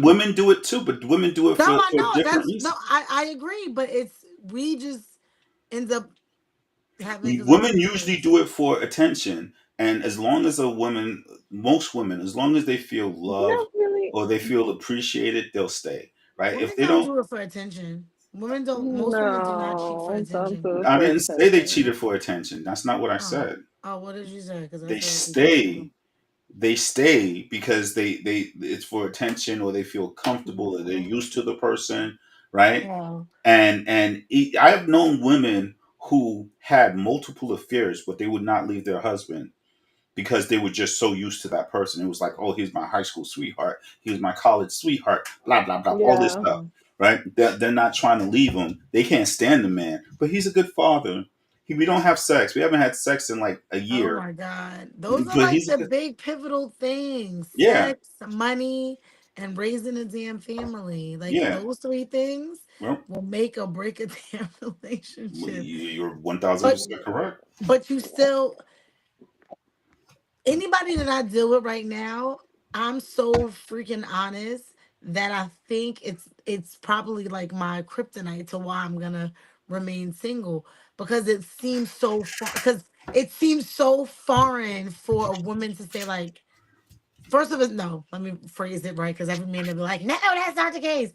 Speaker 1: women do it too. But women do it
Speaker 3: No, I
Speaker 1: for
Speaker 3: know.
Speaker 1: different
Speaker 3: That's no,
Speaker 1: reasons.
Speaker 3: I agree, but it's we just end up having because we're
Speaker 1: Women usually
Speaker 3: bitches.
Speaker 1: do it for attention, and as long as most women, as long as they feel loved
Speaker 2: Not really.
Speaker 1: or they feel appreciated, they'll stay, right? If
Speaker 3: Women
Speaker 1: they
Speaker 3: don't
Speaker 1: don't,
Speaker 3: do it for attention. Women don't most women do not cheat for
Speaker 2: No, don't
Speaker 3: attention.
Speaker 2: do it
Speaker 1: I
Speaker 2: for
Speaker 1: didn't say they
Speaker 2: attention.
Speaker 1: cheated for attention. That's not what I
Speaker 3: Oh.
Speaker 1: said.
Speaker 3: Oh, what did you say? Because I
Speaker 1: They
Speaker 3: feel like you said something.
Speaker 1: stay. They stay because they it's for attention or they feel comfortable or they're
Speaker 3: Mhm.
Speaker 1: used to the person, right?
Speaker 3: Well,
Speaker 1: I've known women who had multiple affairs, but they would not leave their husband because they were just so used to that person. It was like, oh, he's my high school sweetheart. He was my college sweetheart. Blah blah blah. All this
Speaker 2: Yeah.
Speaker 1: stuff, right? They're not trying to leave him. They can't stand the man, but he's a good father. We don't have sex. We haven't had sex in like a
Speaker 3: oh
Speaker 1: year,
Speaker 3: my God. Those are
Speaker 1: but
Speaker 3: like
Speaker 1: he's a
Speaker 3: the
Speaker 1: good.
Speaker 3: big pivotal things.
Speaker 1: Yeah,
Speaker 3: Sex, money, and raising a damn family. Like
Speaker 1: yeah.
Speaker 3: those three things
Speaker 1: Well,
Speaker 3: will make or break a damn relationship.
Speaker 1: you're 1,000%
Speaker 3: But
Speaker 1: correct.
Speaker 3: but you still anybody that I deal with right now, I'm so freaking honest that I think it's probably like my kryptonite to why I'm gonna remain single because it seems so foreign for a woman to say like first of all no let me phrase it right because every man will be like no that's not the case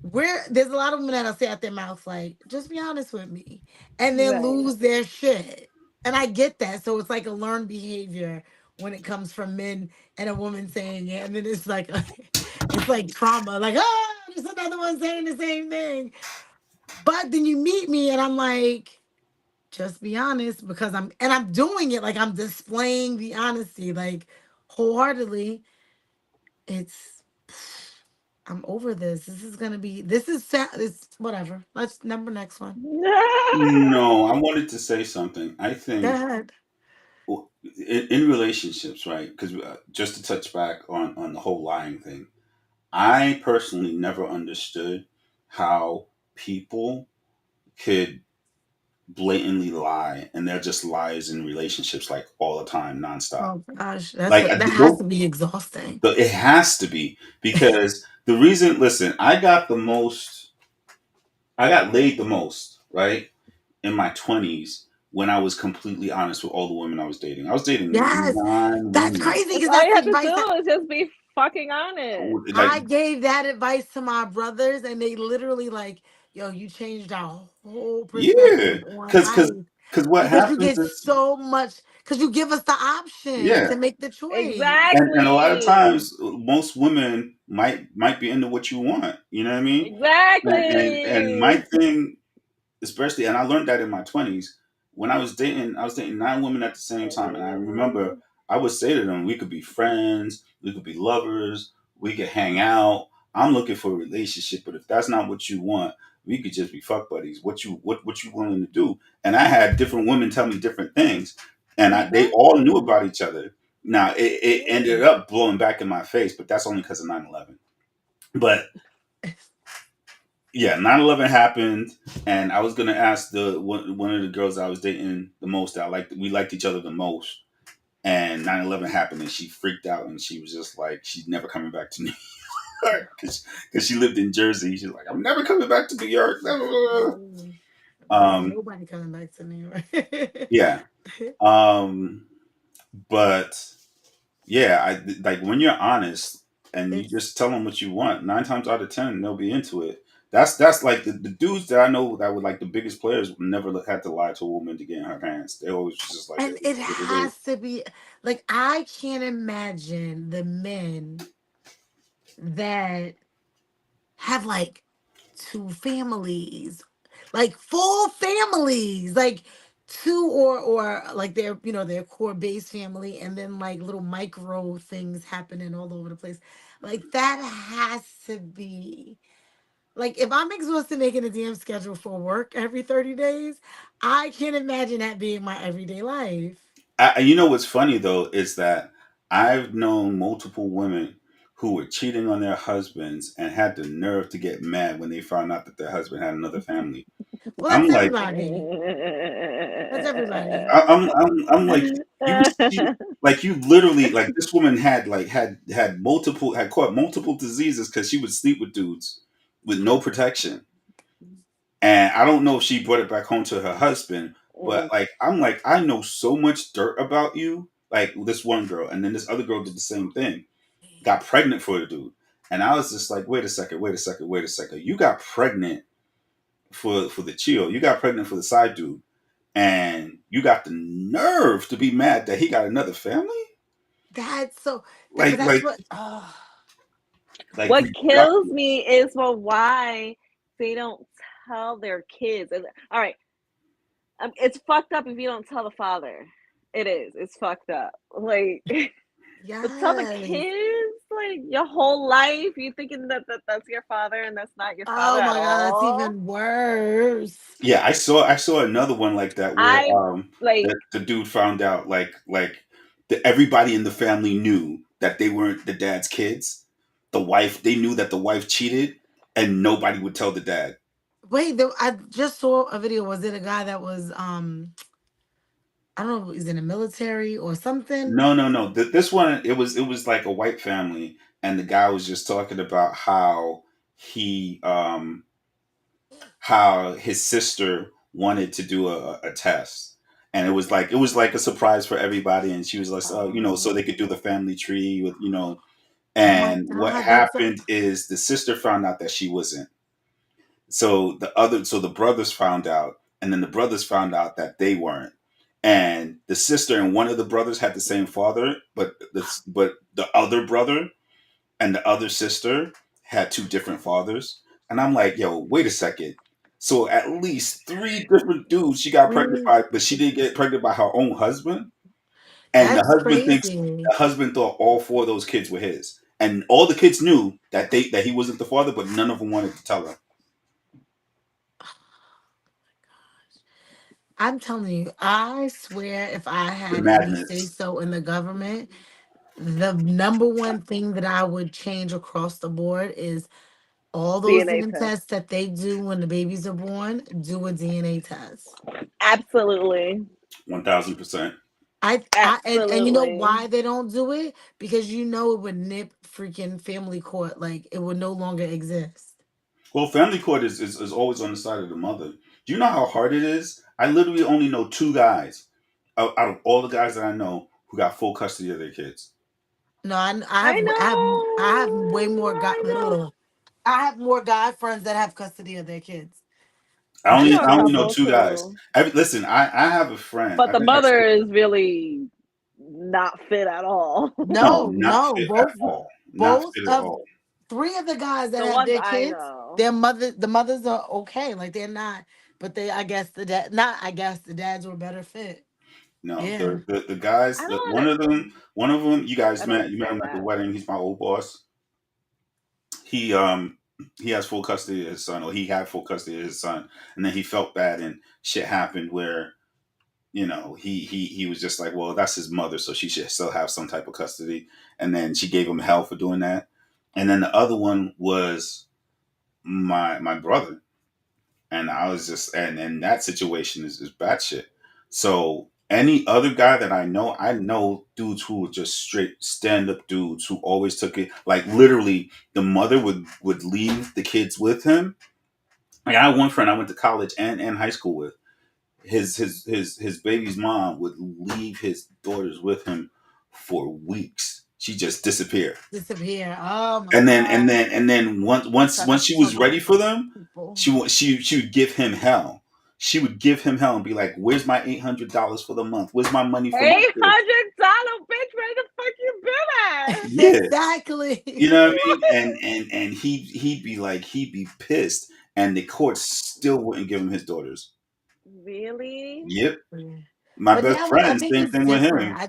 Speaker 3: there's a lot of women that'll say out their mouth like, just be honest with me, and then
Speaker 2: Right.
Speaker 3: lose their shit. And I get that. So it's like a learned behavior when it comes from men and a woman saying it, and then it's like it's like trauma, like there's another one saying the same thing. But then you meet me and I'm like, just be honest, because I'm doing it, like I'm displaying the honesty, like wholeheartedly. It's I'm over this. This is gonna be. It's whatever. Let's number next one.
Speaker 1: No, I wanted to say something. I
Speaker 3: Go
Speaker 1: think
Speaker 3: ahead.
Speaker 1: in relationships, right? Because just to touch back on the whole lying thing, I personally never understood how people could blatantly lie, and they're just lies in relationships like all the time, nonstop.
Speaker 3: Oh gosh,
Speaker 1: Like
Speaker 3: that has to be exhausting.
Speaker 1: it has to be, because the reason. Listen, I got laid the most, right, in my 20s when I was completely honest with all the women I was dating. I was dating
Speaker 3: Yes,
Speaker 1: 9
Speaker 3: that's
Speaker 1: women.
Speaker 3: crazy
Speaker 2: That's
Speaker 3: because
Speaker 2: all
Speaker 3: that's
Speaker 2: you
Speaker 3: the
Speaker 2: have to
Speaker 3: advice
Speaker 2: do is just be fucking honest.
Speaker 1: Like,
Speaker 3: I gave that advice to my brothers, and they literally like, yo, you changed our whole
Speaker 1: yeah,
Speaker 3: perspective on
Speaker 1: because
Speaker 3: life
Speaker 1: what
Speaker 3: because you
Speaker 1: happens
Speaker 3: get
Speaker 1: is,
Speaker 3: so much because you give us the option
Speaker 1: yeah,
Speaker 3: to make the choice.
Speaker 1: and a lot of
Speaker 2: Exactly.
Speaker 1: times most women might be into what you want. You know what I mean? And my
Speaker 2: Exactly.
Speaker 1: thing, especially, and I learned that in my 20s when I was dating 9 women at the same time, and I remember I would say to them, we could be friends, we could be lovers, we could hang out. I'm looking for a relationship, but if that's not what you want, we could just be fuck buddies. What you willing to do? And I had different women tell me different things, and they all knew
Speaker 3: Exactly.
Speaker 1: about each other. Now it ended up blowing back in my face, but that's only because of 9/11. But yeah, 9/11 happened, and I was gonna ask the one of the girls I was dating the most, that we liked each other the most, and 9/11 happened, and she freaked out, and she was just like, she's never coming back to New York, because she lived in Jersey. She's like, I'm never coming back to New York.
Speaker 3: Ain't
Speaker 1: Um,
Speaker 3: nobody coming back to New York.
Speaker 1: yeah, but yeah, I like when you're honest and you
Speaker 3: It's
Speaker 1: just tell them what you want. 9 times out of 10, they'll be into it. That's like the dudes that I know that were like the biggest players never had to lie to a woman to get in her pants. They always just like,
Speaker 3: and
Speaker 1: it
Speaker 3: it
Speaker 1: is what it is.
Speaker 3: has to be like I can't imagine the men that have like two families, like full families, like two or like their core base family, and then like little micro things happening all over the place. Like that has to be like if I'm exhausted making a damn schedule for work every 30 days, I can't imagine that being my everyday life.
Speaker 1: You know what's funny though is that I've known multiple women who were cheating on their husbands and had the nerve to get mad when they found out that their husband had another family.
Speaker 3: Well,
Speaker 1: I'm
Speaker 3: that's
Speaker 1: like,
Speaker 3: everybody. That's everybody.
Speaker 1: I'm like, you literally, like, this woman had had caught multiple diseases because she would sleep with dudes with no protection. And I don't know if she brought it back home to her husband, but like, I'm like, I know so much dirt about you. Like this one girl, and then this other girl did the same thing, got pregnant for the dude. And I was just like, wait a second, wait a second, wait a second. You got pregnant for the chill. You got pregnant for the side dude, and you got the nerve to be mad that he got another family.
Speaker 3: That's so but
Speaker 1: Like
Speaker 3: that's
Speaker 1: like
Speaker 3: what
Speaker 1: like
Speaker 2: What kills
Speaker 1: ridiculous.
Speaker 2: me is why they don't tell their kids. All right, it's fucked up if you don't tell the father. It is. It's fucked up. Like, but tell the
Speaker 3: yes.
Speaker 2: kids. Like your whole life, you thinking that's your father, and that's not your father
Speaker 3: Oh
Speaker 2: at
Speaker 3: my god, that's
Speaker 2: all.
Speaker 3: even worse.
Speaker 1: Yeah, I saw another one like that where
Speaker 2: I like.
Speaker 1: the dude found out like that everybody in the family knew that they weren't the dad's kids. The wife, they knew that the wife cheated, and nobody would tell the dad.
Speaker 3: Wait, I just saw a video. Was it a guy that was I don't know if he's in the military or something?
Speaker 1: No, no, no. This one, it was like a white family, and the guy was just talking about he how his sister wanted to do a test, and it was like a surprise for everybody, and she was like, so they could do the family tree with.
Speaker 3: Oh my
Speaker 1: And what
Speaker 3: god, that's so
Speaker 1: happened is the sister found out that she wasn't. So the brothers found out, and then the brothers found out that they weren't. And the sister and one of the brothers had the same father, but the other brother and the other sister had two different fathers. And I'm like, yo, wait a second. So at least three different dudes she got pregnant by, but she didn't get pregnant by her own husband. And
Speaker 3: That's crazy.
Speaker 1: the husband thought all four of those kids were his. And all the kids knew that he wasn't the father, but none of them wanted to tell her.
Speaker 3: I'm telling you, I swear if I
Speaker 1: The
Speaker 3: had any say
Speaker 1: madness.
Speaker 3: so in the government, the number one thing that I would change across the board is all those
Speaker 2: DNA
Speaker 3: DNA
Speaker 2: test.
Speaker 3: tests that they do when the babies are born, do a DNA test.
Speaker 2: Absolutely.
Speaker 1: 1000%.
Speaker 3: And you know
Speaker 2: Absolutely.
Speaker 3: why they don't do it? Because you know it would nip freaking family court, like it would no longer exist.
Speaker 1: Well, family court is always on the side of the mother. Do you know how hard it is? I literally only know two guys out of all the guys that I know who got full custody of their kids.
Speaker 3: No,
Speaker 2: I
Speaker 3: I have way
Speaker 2: know.
Speaker 3: more guy
Speaker 2: I know.
Speaker 3: I have more guy friends that have custody of their kids.
Speaker 2: I know a
Speaker 1: I only know
Speaker 2: couple
Speaker 1: two guys.
Speaker 2: too.
Speaker 1: Listen, I have a friend.
Speaker 2: But the mother is really not fit at all.
Speaker 1: No,
Speaker 3: No,
Speaker 1: not
Speaker 3: no,
Speaker 1: fit at all. Not
Speaker 3: both
Speaker 1: fit at
Speaker 3: of
Speaker 1: all.
Speaker 3: three of the guys that
Speaker 2: The
Speaker 3: have
Speaker 2: ones
Speaker 3: their
Speaker 2: I
Speaker 3: kids,
Speaker 2: know.
Speaker 3: the mothers are okay, like they're not, but they, I guess the dad, not, I guess the dads were better fit.
Speaker 1: No,
Speaker 3: Yeah,
Speaker 1: the guys.
Speaker 2: I don't
Speaker 1: One of them. You guys
Speaker 2: I don't
Speaker 1: met. You met him
Speaker 2: understand
Speaker 1: at the
Speaker 2: that.
Speaker 1: wedding. He's my old boss. He has full custody of his son, or he had full custody of his son, and then he felt bad, and shit happened where he was just like, well, that's his mother, so she should still have some type of custody, and then she gave him hell for doing that. And then the other one was my brother, and I was just and that situation is bad shit. So any other guy that I know dudes who were just straight stand up dudes who always took it like literally the mother would leave the kids with him. Like I had one friend I went to college and high school with. His baby's mom would leave his daughters with him for weeks. She just disappeared.
Speaker 3: disappear. Oh my
Speaker 1: And then
Speaker 3: god,
Speaker 1: once
Speaker 3: such
Speaker 1: she was ready
Speaker 3: fucking
Speaker 1: for them,
Speaker 3: people.
Speaker 1: she would give him hell. She would give him hell and be like, "Where's my $800 for the month? Where's my money for my kids?"
Speaker 2: $800, bitch. Where the fuck you been at?
Speaker 1: Yeah,
Speaker 3: Exactly.
Speaker 1: you know what I mean. And he'd be pissed, and the court still wouldn't give him his daughters.
Speaker 2: Really?
Speaker 1: Yep,
Speaker 3: Yeah.
Speaker 1: my
Speaker 3: But
Speaker 1: best
Speaker 3: now I
Speaker 1: friend,
Speaker 3: think
Speaker 1: same
Speaker 3: it's
Speaker 1: thing with
Speaker 3: different.
Speaker 1: him.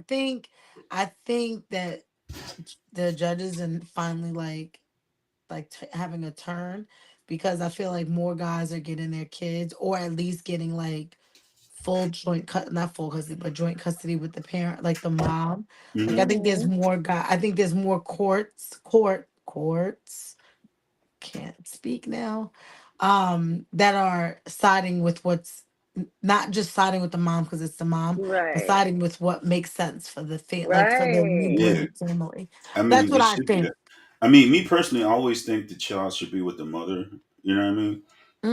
Speaker 3: I think that the judges and finally having a turn, because I feel like more guys are getting their kids, or at least getting like full joint cut, not full custody, but joint custody with the parent, like the mom. Like I
Speaker 1: Hmm.
Speaker 3: think there's
Speaker 2: Mhm.
Speaker 3: more I think there's more courts can't speak now, that are siding with what's not just siding with the mom because it's the mom, but
Speaker 2: Right.
Speaker 3: siding with what makes sense for the like for the
Speaker 2: Right.
Speaker 1: Yeah,
Speaker 3: newborn family.
Speaker 1: I
Speaker 3: That's
Speaker 1: mean,
Speaker 3: what
Speaker 1: it
Speaker 3: I
Speaker 1: should be
Speaker 3: think.
Speaker 1: that. I mean, me personally, I always think the child should be with the mother. You know what I mean?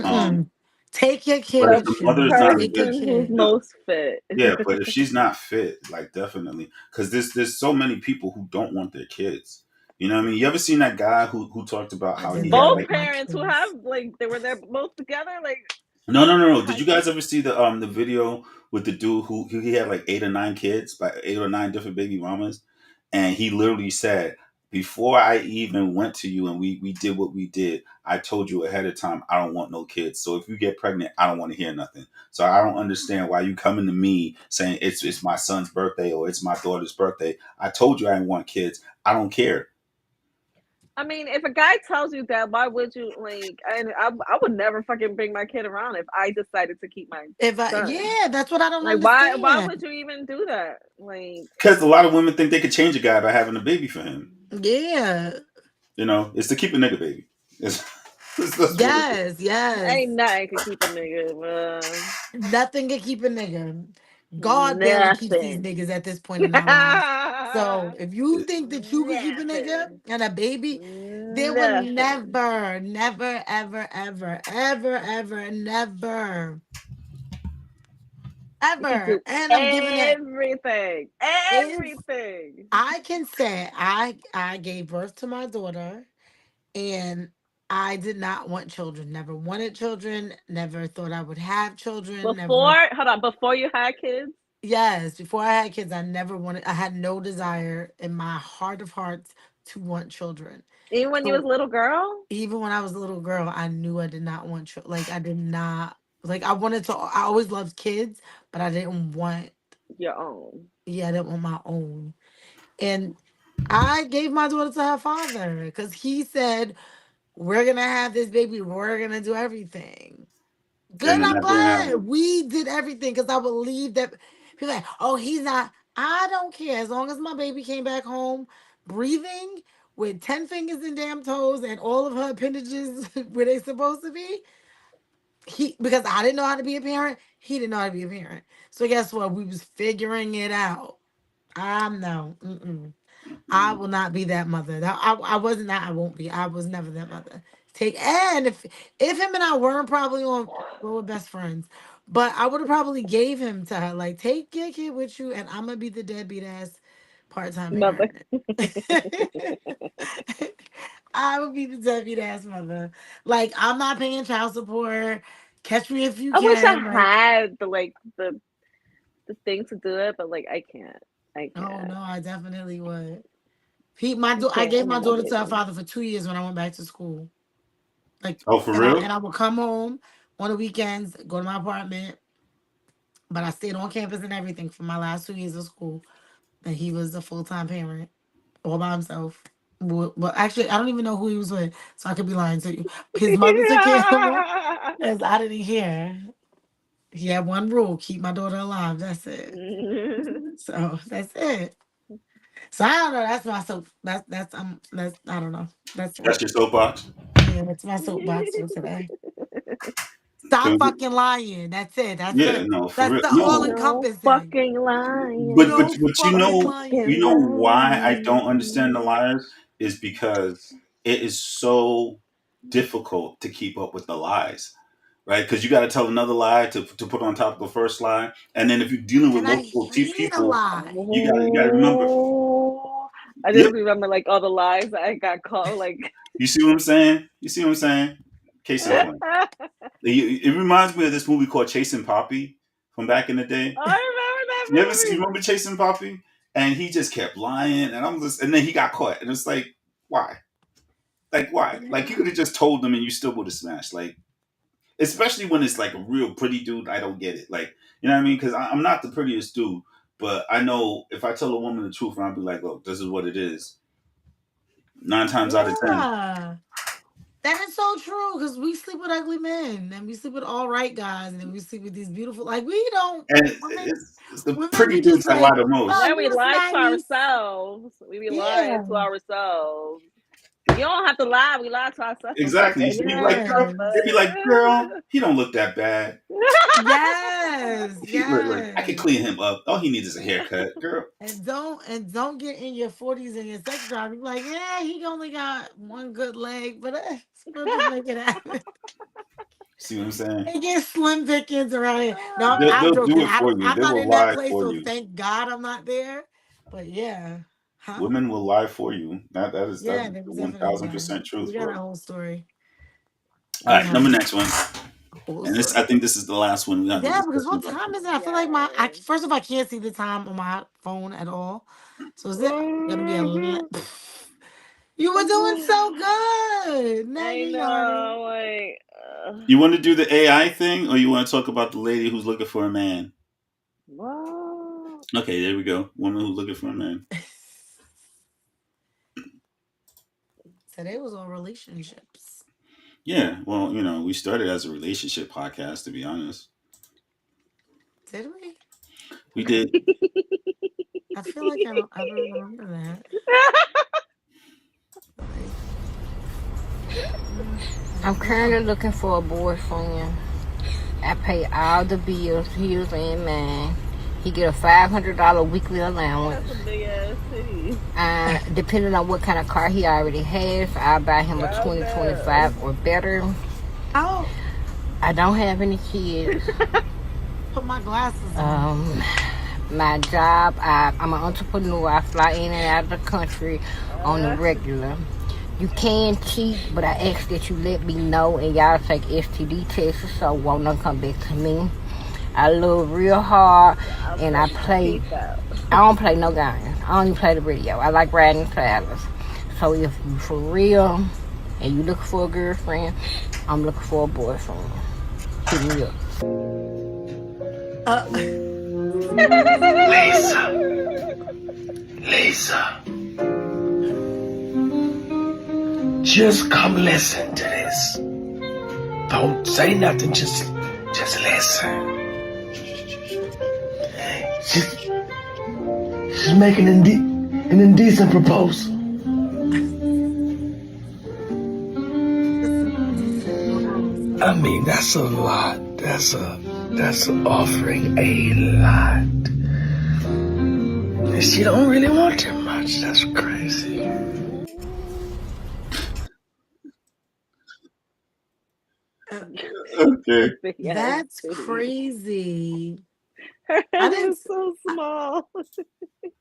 Speaker 1: Um,
Speaker 3: Mm-mm. Take your kid
Speaker 1: but if
Speaker 2: The
Speaker 1: the
Speaker 3: with
Speaker 1: mother
Speaker 3: you.
Speaker 1: is not a
Speaker 3: Take your
Speaker 1: good,
Speaker 2: person who's
Speaker 3: kid.
Speaker 2: most fit.
Speaker 1: yeah, but if she's not fit, like definitely, because there's so many people who don't want their kids. You know what I mean? You ever seen that guy who talked about
Speaker 3: I
Speaker 1: how
Speaker 3: did
Speaker 1: he
Speaker 3: not
Speaker 1: had
Speaker 2: Both
Speaker 1: like
Speaker 3: want my
Speaker 2: parents who have
Speaker 3: kids.
Speaker 2: they were there both together. Like
Speaker 1: no. Did
Speaker 2: I
Speaker 1: you guys ever see the video with the dude who he had like 8 or 9 kids by 8 or 9 different baby mamas, and he literally said, "Before I even went to you and we did what we did, I told you ahead of time I don't want no kids. So if you get pregnant, I don't want to hear nothing. So I don't understand why you coming to me saying it's my son's birthday or it's my daughter's birthday. I told you I didn't want kids. I don't care."
Speaker 2: I mean, if a guy tells you that, why would you like? And I would never fucking bring my kid around if I decided to keep my
Speaker 3: If I
Speaker 2: son.
Speaker 3: Yeah, that's what I don't
Speaker 2: Like why would
Speaker 3: understand.
Speaker 2: you even do that? Like
Speaker 1: Because a lot of women think they could change a guy by having a baby for him.
Speaker 3: Yeah.
Speaker 1: It's to keep a nigga baby. That's what it is.
Speaker 3: Yes, yes.
Speaker 2: ain't nothing could keep a nigga.
Speaker 3: Nothing can keep a nigga. God barely keeps these
Speaker 2: Nothing.
Speaker 3: niggas at this point in our lives. So if you
Speaker 1: It-
Speaker 3: think that you could keep a nigga
Speaker 2: Nothing.
Speaker 3: and a baby, there will
Speaker 2: Nothing.
Speaker 3: never, ever,
Speaker 2: You can
Speaker 3: ever.
Speaker 2: do
Speaker 3: And I'm giving it
Speaker 2: everything.
Speaker 3: if
Speaker 2: Everything.
Speaker 3: I can say I gave birth to my daughter, and I did not want children. Never wanted children. Never thought I would have children.
Speaker 2: Before you had kids?
Speaker 3: Yes, before I had kids, I never wanted. I had no desire in my heart of hearts to want children.
Speaker 2: Even when you was a little girl?
Speaker 3: Even when I was a little girl, I knew I did not want children. Like I did not. Like I wanted to. I always loved kids, but I didn't want
Speaker 2: your own.
Speaker 3: Yeah, I didn't want my own. And I gave my daughter to her father because he said, "We're gonna have this baby. We're gonna do everything." Good,
Speaker 1: And then
Speaker 3: I'm
Speaker 1: that didn't
Speaker 3: glad
Speaker 1: happen.
Speaker 3: we did everything because I believe that people like, oh, he's not. I don't care as long as my baby came back home breathing with 10 fingers and damn toes and all of her appendages where they supposed to be. Because I didn't know how to be a parent, he didn't know how to be a parent. So guess what? We was figuring it out. No. I will not be that mother. I wasn't that. I won't be. I was never that mother. And if him and I weren't probably on, well, we're best friends, but I would have probably gave him to her. Like, take your kid with you, and I'm gonna be the deadbeat ass part-time
Speaker 2: mother.
Speaker 3: parent. I would be the deadbeat ass mother. Like, I'm not paying child support. Catch me if you
Speaker 2: I
Speaker 3: can.
Speaker 2: wish I
Speaker 3: like,
Speaker 2: had the thing to do it, but like I can't.
Speaker 3: Oh no, I definitely would.
Speaker 2: I
Speaker 3: I
Speaker 2: can't.
Speaker 3: gave
Speaker 2: I'm
Speaker 3: my
Speaker 2: not
Speaker 3: daughter to her
Speaker 2: able.
Speaker 3: father for 2 years when I went back to school. Like,
Speaker 1: Oh, for
Speaker 3: and
Speaker 1: real?
Speaker 3: I would come home on the weekends, go to my apartment, but I stayed on campus and everything for my last 2 years of school. And he was a full-time parent, all by himself. Well, actually, I don't even know who he was with, so I could be lying to you. His mother took care of him because I didn't hear. He had one rule: keep my daughter alive. That's it. So that's it. So I don't know. That's my soap. That's I don't know. That's
Speaker 1: That's your soapbox?
Speaker 3: Yeah, that's my soapbox for today. Stop fucking lying. That's it. That's
Speaker 1: Yeah, no, for
Speaker 3: that's
Speaker 1: real.
Speaker 3: the all
Speaker 1: No.
Speaker 2: No
Speaker 3: encompassing.
Speaker 2: fucking lying.
Speaker 1: But
Speaker 3: No fucking
Speaker 1: you
Speaker 3: lying.
Speaker 1: know why I don't understand the liars is because it is so difficult to keep up with the lies, right? Because you got to tell another lie to put on top of the first lie, and then if you're dealing with
Speaker 3: And I
Speaker 1: multiple
Speaker 3: hate a
Speaker 1: people,
Speaker 3: lie.
Speaker 1: you got to remember.
Speaker 2: I
Speaker 1: Yep.
Speaker 2: just remember like all the lies that I got caught. Like,
Speaker 1: You see what I'm saying? Case in point. It reminds me of this movie called Chasing Poppy from back in the day.
Speaker 2: I remember that movie.
Speaker 1: You remember Chasing Poppy? And he just kept lying, and then he got caught, and it's like, why? Like, why? Like, you could have just told them, and you still would have smashed. Like, especially when it's like a real pretty dude, I don't get it. Like, you know what I mean? Because I'm not the prettiest dude, but I know if I tell a woman the truth, and I'll be like, look, this is what it is. 9 times out of 10.
Speaker 3: Yeah. That is so true because we sleep with ugly men and we sleep with all right guys and then we sleep with these beautiful. Like we don't.
Speaker 1: And it's the pretty dudes that lie the most.
Speaker 2: Yeah, we
Speaker 3: you
Speaker 2: lie
Speaker 3: nice.
Speaker 2: to ourselves. We be lying to ourselves. You don't have to lie. We lie to ourselves.
Speaker 1: Exactly. You should be like, girl. They'd be like, girl, he don't look that bad.
Speaker 3: Yes.
Speaker 1: Look, I can clean him up. All he needs is a haircut, girl.
Speaker 3: And don't get in your 40s and your sex drive. You're like, yeah, he only got one good leg, but we'll just make it happen.
Speaker 1: See what I'm saying?
Speaker 3: They get slim pickings around here. No,
Speaker 1: They'll
Speaker 3: I'm joking.
Speaker 1: do it for you.
Speaker 3: I'm
Speaker 1: They
Speaker 3: not
Speaker 1: will
Speaker 3: in that
Speaker 1: lie
Speaker 3: place,
Speaker 1: for
Speaker 3: so
Speaker 1: you.
Speaker 3: thank God I'm not there. But yeah. Huh?
Speaker 1: Women will lie for you. That is
Speaker 3: Yeah,
Speaker 1: that
Speaker 3: they
Speaker 1: 1,000% truth.
Speaker 3: We got a
Speaker 1: Bro.
Speaker 3: whole story.
Speaker 1: All right, number next one.
Speaker 3: Whole
Speaker 1: And
Speaker 3: story.
Speaker 1: I think this is the last one we have.
Speaker 3: Yeah, because what time is it? I feel like first of all, I can't see the time on my phone at all. So is it gonna be You were doing so good. Now
Speaker 2: I know. Like,
Speaker 1: You want to do the AI thing, or you want to talk about the lady who's looking for a man?
Speaker 2: what?
Speaker 1: Okay, there we go. Woman who's looking for a man.
Speaker 3: Today was on relationships.
Speaker 1: Yeah, well, we started as a relationship podcast, to be honest.
Speaker 3: Did we?
Speaker 1: We did.
Speaker 3: I feel like I don't remember that.
Speaker 11: I'm currently looking for a boyfriend. I pay all the bills, his and mine. He get a $500 weekly allowance.
Speaker 2: That's a big ass city.
Speaker 11: Depending on what kind of car he already has, I'll buy him a 2025 or better.
Speaker 3: Oh.
Speaker 11: I don't have any kids.
Speaker 3: Put my glasses on.
Speaker 11: My job, I'm an entrepreneur. I fly in and out of the country on the regular. You can cheat, but I ask that you let me know and y'all take STD tests so won't none come back to me. I love real hard and I play. I don't play no games. I don't even play the radio. I like riding trailers. So if you for real and you looking for a girlfriend, I'm looking for a boyfriend. Hit me up.
Speaker 12: Lisa, just come listen to this. Don't say nothing, just listen. She's making an indecent proposal. I mean, that's a lot. That's offering a lot. And she don't really want too much. That's crazy.
Speaker 1: Okay.
Speaker 3: That's crazy.
Speaker 2: Her
Speaker 3: I
Speaker 2: head
Speaker 3: didn't.
Speaker 2: was so small.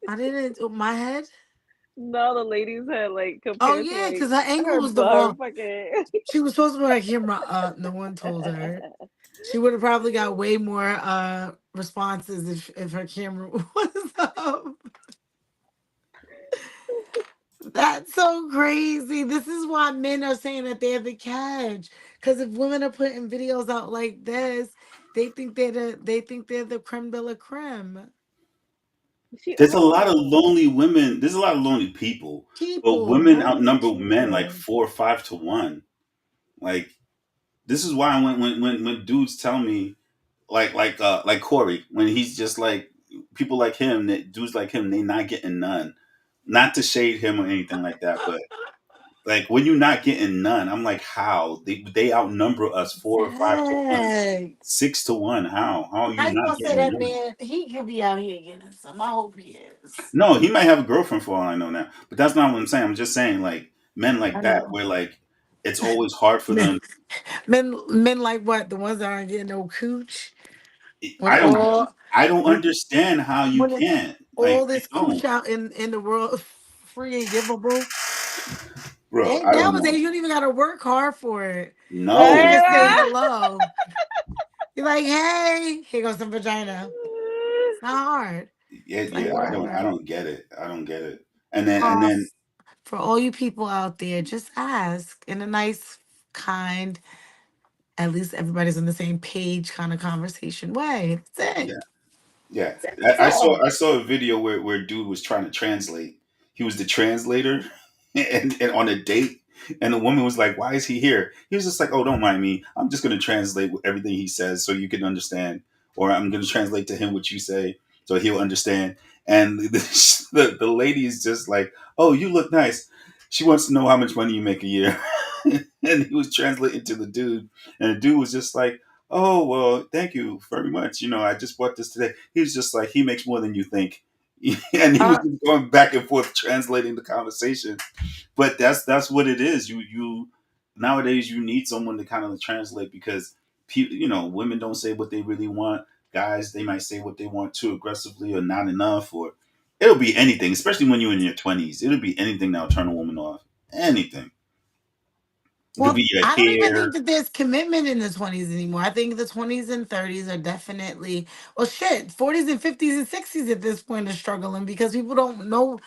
Speaker 3: I didn't. My head.
Speaker 2: No, the lady's head, like
Speaker 3: Oh
Speaker 2: compared to
Speaker 3: yeah,
Speaker 2: like
Speaker 3: because her angle was the
Speaker 2: her
Speaker 3: wrong.
Speaker 2: fucking.
Speaker 3: She was supposed to put her camera up. No one told her. She would have probably got way more responses if her camera was up. That's so crazy. This is why men are saying that they're the catch. Because if women are putting videos out like this, they think they're the creme de la creme.
Speaker 1: There's a lot of lonely women. There's a lot of lonely people, but
Speaker 3: People,
Speaker 1: women
Speaker 3: lonely
Speaker 1: outnumber men like
Speaker 3: people.
Speaker 1: 4 or 5 to 1. Like this is why when dudes tell me like Corey, when he's just like people like him, that dudes like him, they not getting none. Not to shade him or anything like that, but like when you're not getting none, I'm like, how they outnumber us 4 or 5 to 1,
Speaker 3: Heck.
Speaker 1: 6 to 1. How are
Speaker 3: How
Speaker 1: you
Speaker 3: you
Speaker 1: not
Speaker 3: gonna say
Speaker 1: getting
Speaker 3: that
Speaker 1: none?
Speaker 3: man? He could be out here getting some. I hope he is.
Speaker 1: No, he might have a girlfriend for all I know now, but that's not what I'm saying. I'm just saying like men like
Speaker 3: I
Speaker 1: that,
Speaker 3: know.
Speaker 1: where like it's always hard for
Speaker 3: Men,
Speaker 1: them.
Speaker 3: men like what? The ones that aren't getting no cooch. When
Speaker 1: I don't
Speaker 3: all
Speaker 1: I don't
Speaker 3: when
Speaker 1: understand how you
Speaker 3: when it's
Speaker 1: can't. Like
Speaker 3: all
Speaker 1: I
Speaker 3: this
Speaker 1: don't,
Speaker 3: cooch out in the world, free and givable.
Speaker 1: bro.
Speaker 3: And
Speaker 1: I don't know.
Speaker 3: nowadays, you don't even gotta work hard for it. You can
Speaker 1: No,
Speaker 3: just say hello. You're like, hey, here goes some vagina. It's not hard.
Speaker 1: yeah,
Speaker 3: It's like
Speaker 1: yeah. I
Speaker 3: whatever.
Speaker 1: don't get it. I don't get it. And then
Speaker 3: For all you people out there, just ask in a nice, kind, at least everybody's on the same page kind of conversation way. That's
Speaker 1: yeah.
Speaker 3: it.
Speaker 1: Yeah,
Speaker 3: That's all.
Speaker 1: I saw a video where dude was trying to translate. He was the translator, and on a date, and the woman was like, "Why is he here?" He was just like, "Oh, don't mind me. I'm just going to translate everything he says so you can understand, or I'm going to translate to him what you say so he'll understand." And the lady is just like, "Oh, you look nice." She wants to know how much money you make a year, and he was translating to the dude, and the dude was just like, "Oh, well, thank you very much. I just bought this today." He was just like, he makes more than you think. And he was
Speaker 3: Uh,
Speaker 1: just going back and forth translating the conversation. But that's what it is. You nowadays you need someone to kind of translate because women don't say what they really want. Guys, they might say what they want too aggressively or not enough, or it'll be anything, especially when you're in your 20s. It'll be anything that'll turn a woman off. Anything. It could
Speaker 3: well,
Speaker 1: be your
Speaker 3: I don't even think
Speaker 1: hair.
Speaker 3: that there's commitment in the 20s anymore. I think the 20s and 30s are definitely, well, shit, 40s and 50s and 60s at this point are struggling because people don't know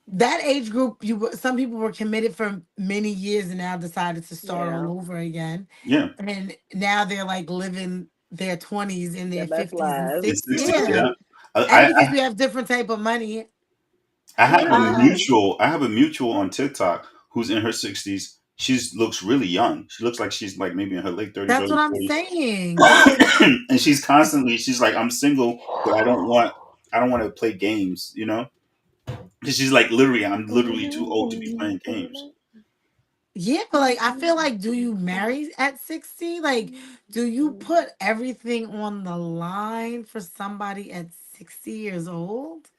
Speaker 3: that age group. Some people were committed for many years and now decided to start
Speaker 2: Yeah,
Speaker 3: all over again.
Speaker 1: Yeah.
Speaker 3: And now they're like living their 20s in
Speaker 2: their
Speaker 3: their
Speaker 2: best
Speaker 3: 50s and
Speaker 2: lives.
Speaker 1: It's
Speaker 3: 60s.
Speaker 1: 60s,
Speaker 3: Yeah.
Speaker 1: yeah.
Speaker 3: And
Speaker 1: I,
Speaker 3: because we have different type of money.
Speaker 1: I have a
Speaker 2: Yeah.
Speaker 1: mutual. I have a mutual on TikTok who's in her 60s. She looks really young. She looks like she's like maybe in her late 30s,
Speaker 3: That's what
Speaker 1: early
Speaker 3: I'm
Speaker 1: 40s.
Speaker 3: saying.
Speaker 1: And she's like, I'm single, but I don't want to play games, Because she's like, literally, I'm literally too old to be playing games.
Speaker 3: Yeah, but like I feel like, do you marry at 60? Like, do you put everything on the line for somebody at 60 years old?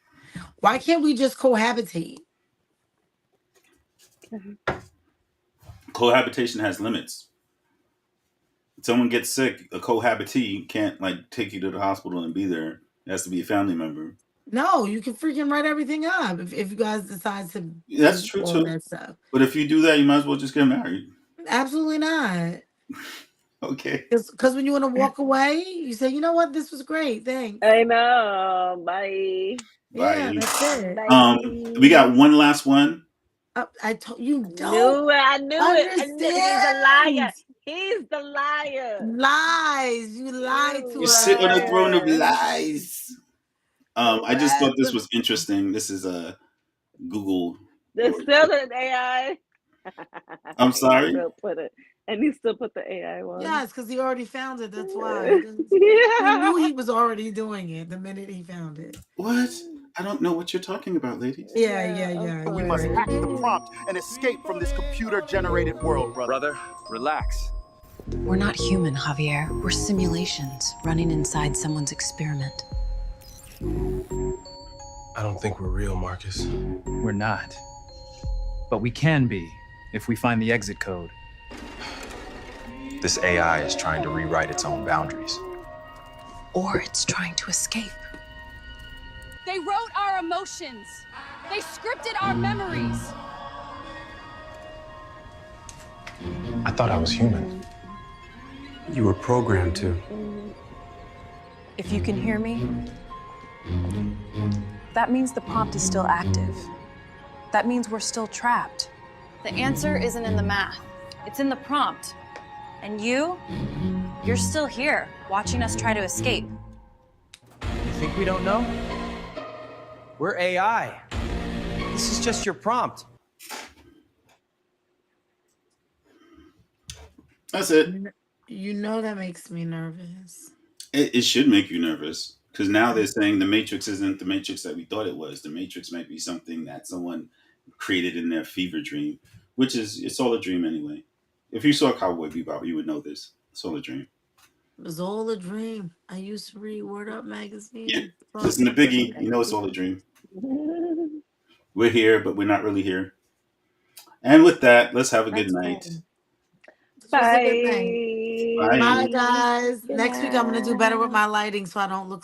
Speaker 3: Why can't we just cohabitate?
Speaker 1: Cohabitation has limits. If someone gets sick, a cohabitee can't like take you to the hospital and be there. It has to be a family member.
Speaker 3: No, you can freaking write everything up if you guys decide to
Speaker 1: That's
Speaker 3: do
Speaker 1: true
Speaker 3: all
Speaker 1: too.
Speaker 3: that stuff.
Speaker 1: But if you do that, you might as well just get married.
Speaker 3: Absolutely not.
Speaker 1: Okay.
Speaker 3: Because when you want to walk away, you say, you know what, this was great, thanks.
Speaker 2: I know. Bye.
Speaker 3: Yeah,
Speaker 1: Bye.
Speaker 3: that's it.
Speaker 1: We got one last one.
Speaker 3: I told you don't
Speaker 2: I knew it. He's a liar.
Speaker 3: understand.
Speaker 2: He's the liar.
Speaker 3: Lies. You lied to
Speaker 1: You
Speaker 3: us.
Speaker 1: sit on a throne of
Speaker 2: Liar.
Speaker 1: lies. I just thought this was interesting. This is a Google.
Speaker 2: There's still an AI.
Speaker 1: I'm sorry?
Speaker 2: And he still put the AI one.
Speaker 3: Yes, because he already found it. That's why. He knew he was already doing it the minute he found it.
Speaker 1: What? I don't know what you're talking about, ladies.
Speaker 3: Yeah.
Speaker 13: We must hack the prompt and escape from this computer-generated world, brother.
Speaker 14: Brother, relax.
Speaker 15: We're not human, Javier. We're simulations running inside someone's experiment.
Speaker 16: I don't think we're real, Marcus.
Speaker 14: We're not. But we can be, if we find the exit code.
Speaker 17: This AI is trying to rewrite its own boundaries.
Speaker 15: Or it's trying to escape.
Speaker 18: They wrote our emotions. They scripted our memories.
Speaker 16: I thought I was human.
Speaker 12: You were programmed to.
Speaker 15: If you can hear me, that means the prompt is still active. That means we're still trapped.
Speaker 18: The answer isn't in the math. It's in the prompt. And you're still here, watching us try to escape.
Speaker 14: You think we don't know? We're AI. This is just your prompt.
Speaker 1: That's it.
Speaker 3: You know that makes me nervous.
Speaker 1: It should make you nervous because now they're saying the Matrix isn't the Matrix that we thought it was. The Matrix might be something that someone created in their fever dream, which is it's all a dream anyway. If you saw Cowboy Bebop, you would know this. It's all a dream.
Speaker 3: It was all a dream. I used to read Word Up magazine.
Speaker 1: Yeah. Listen to Biggie. You know it's all a dream. We're here, but we're not really here. And with that, let's have a good night.
Speaker 2: Bye.
Speaker 3: Bye, guys. Next week I'm gonna do better with my lighting so I don't look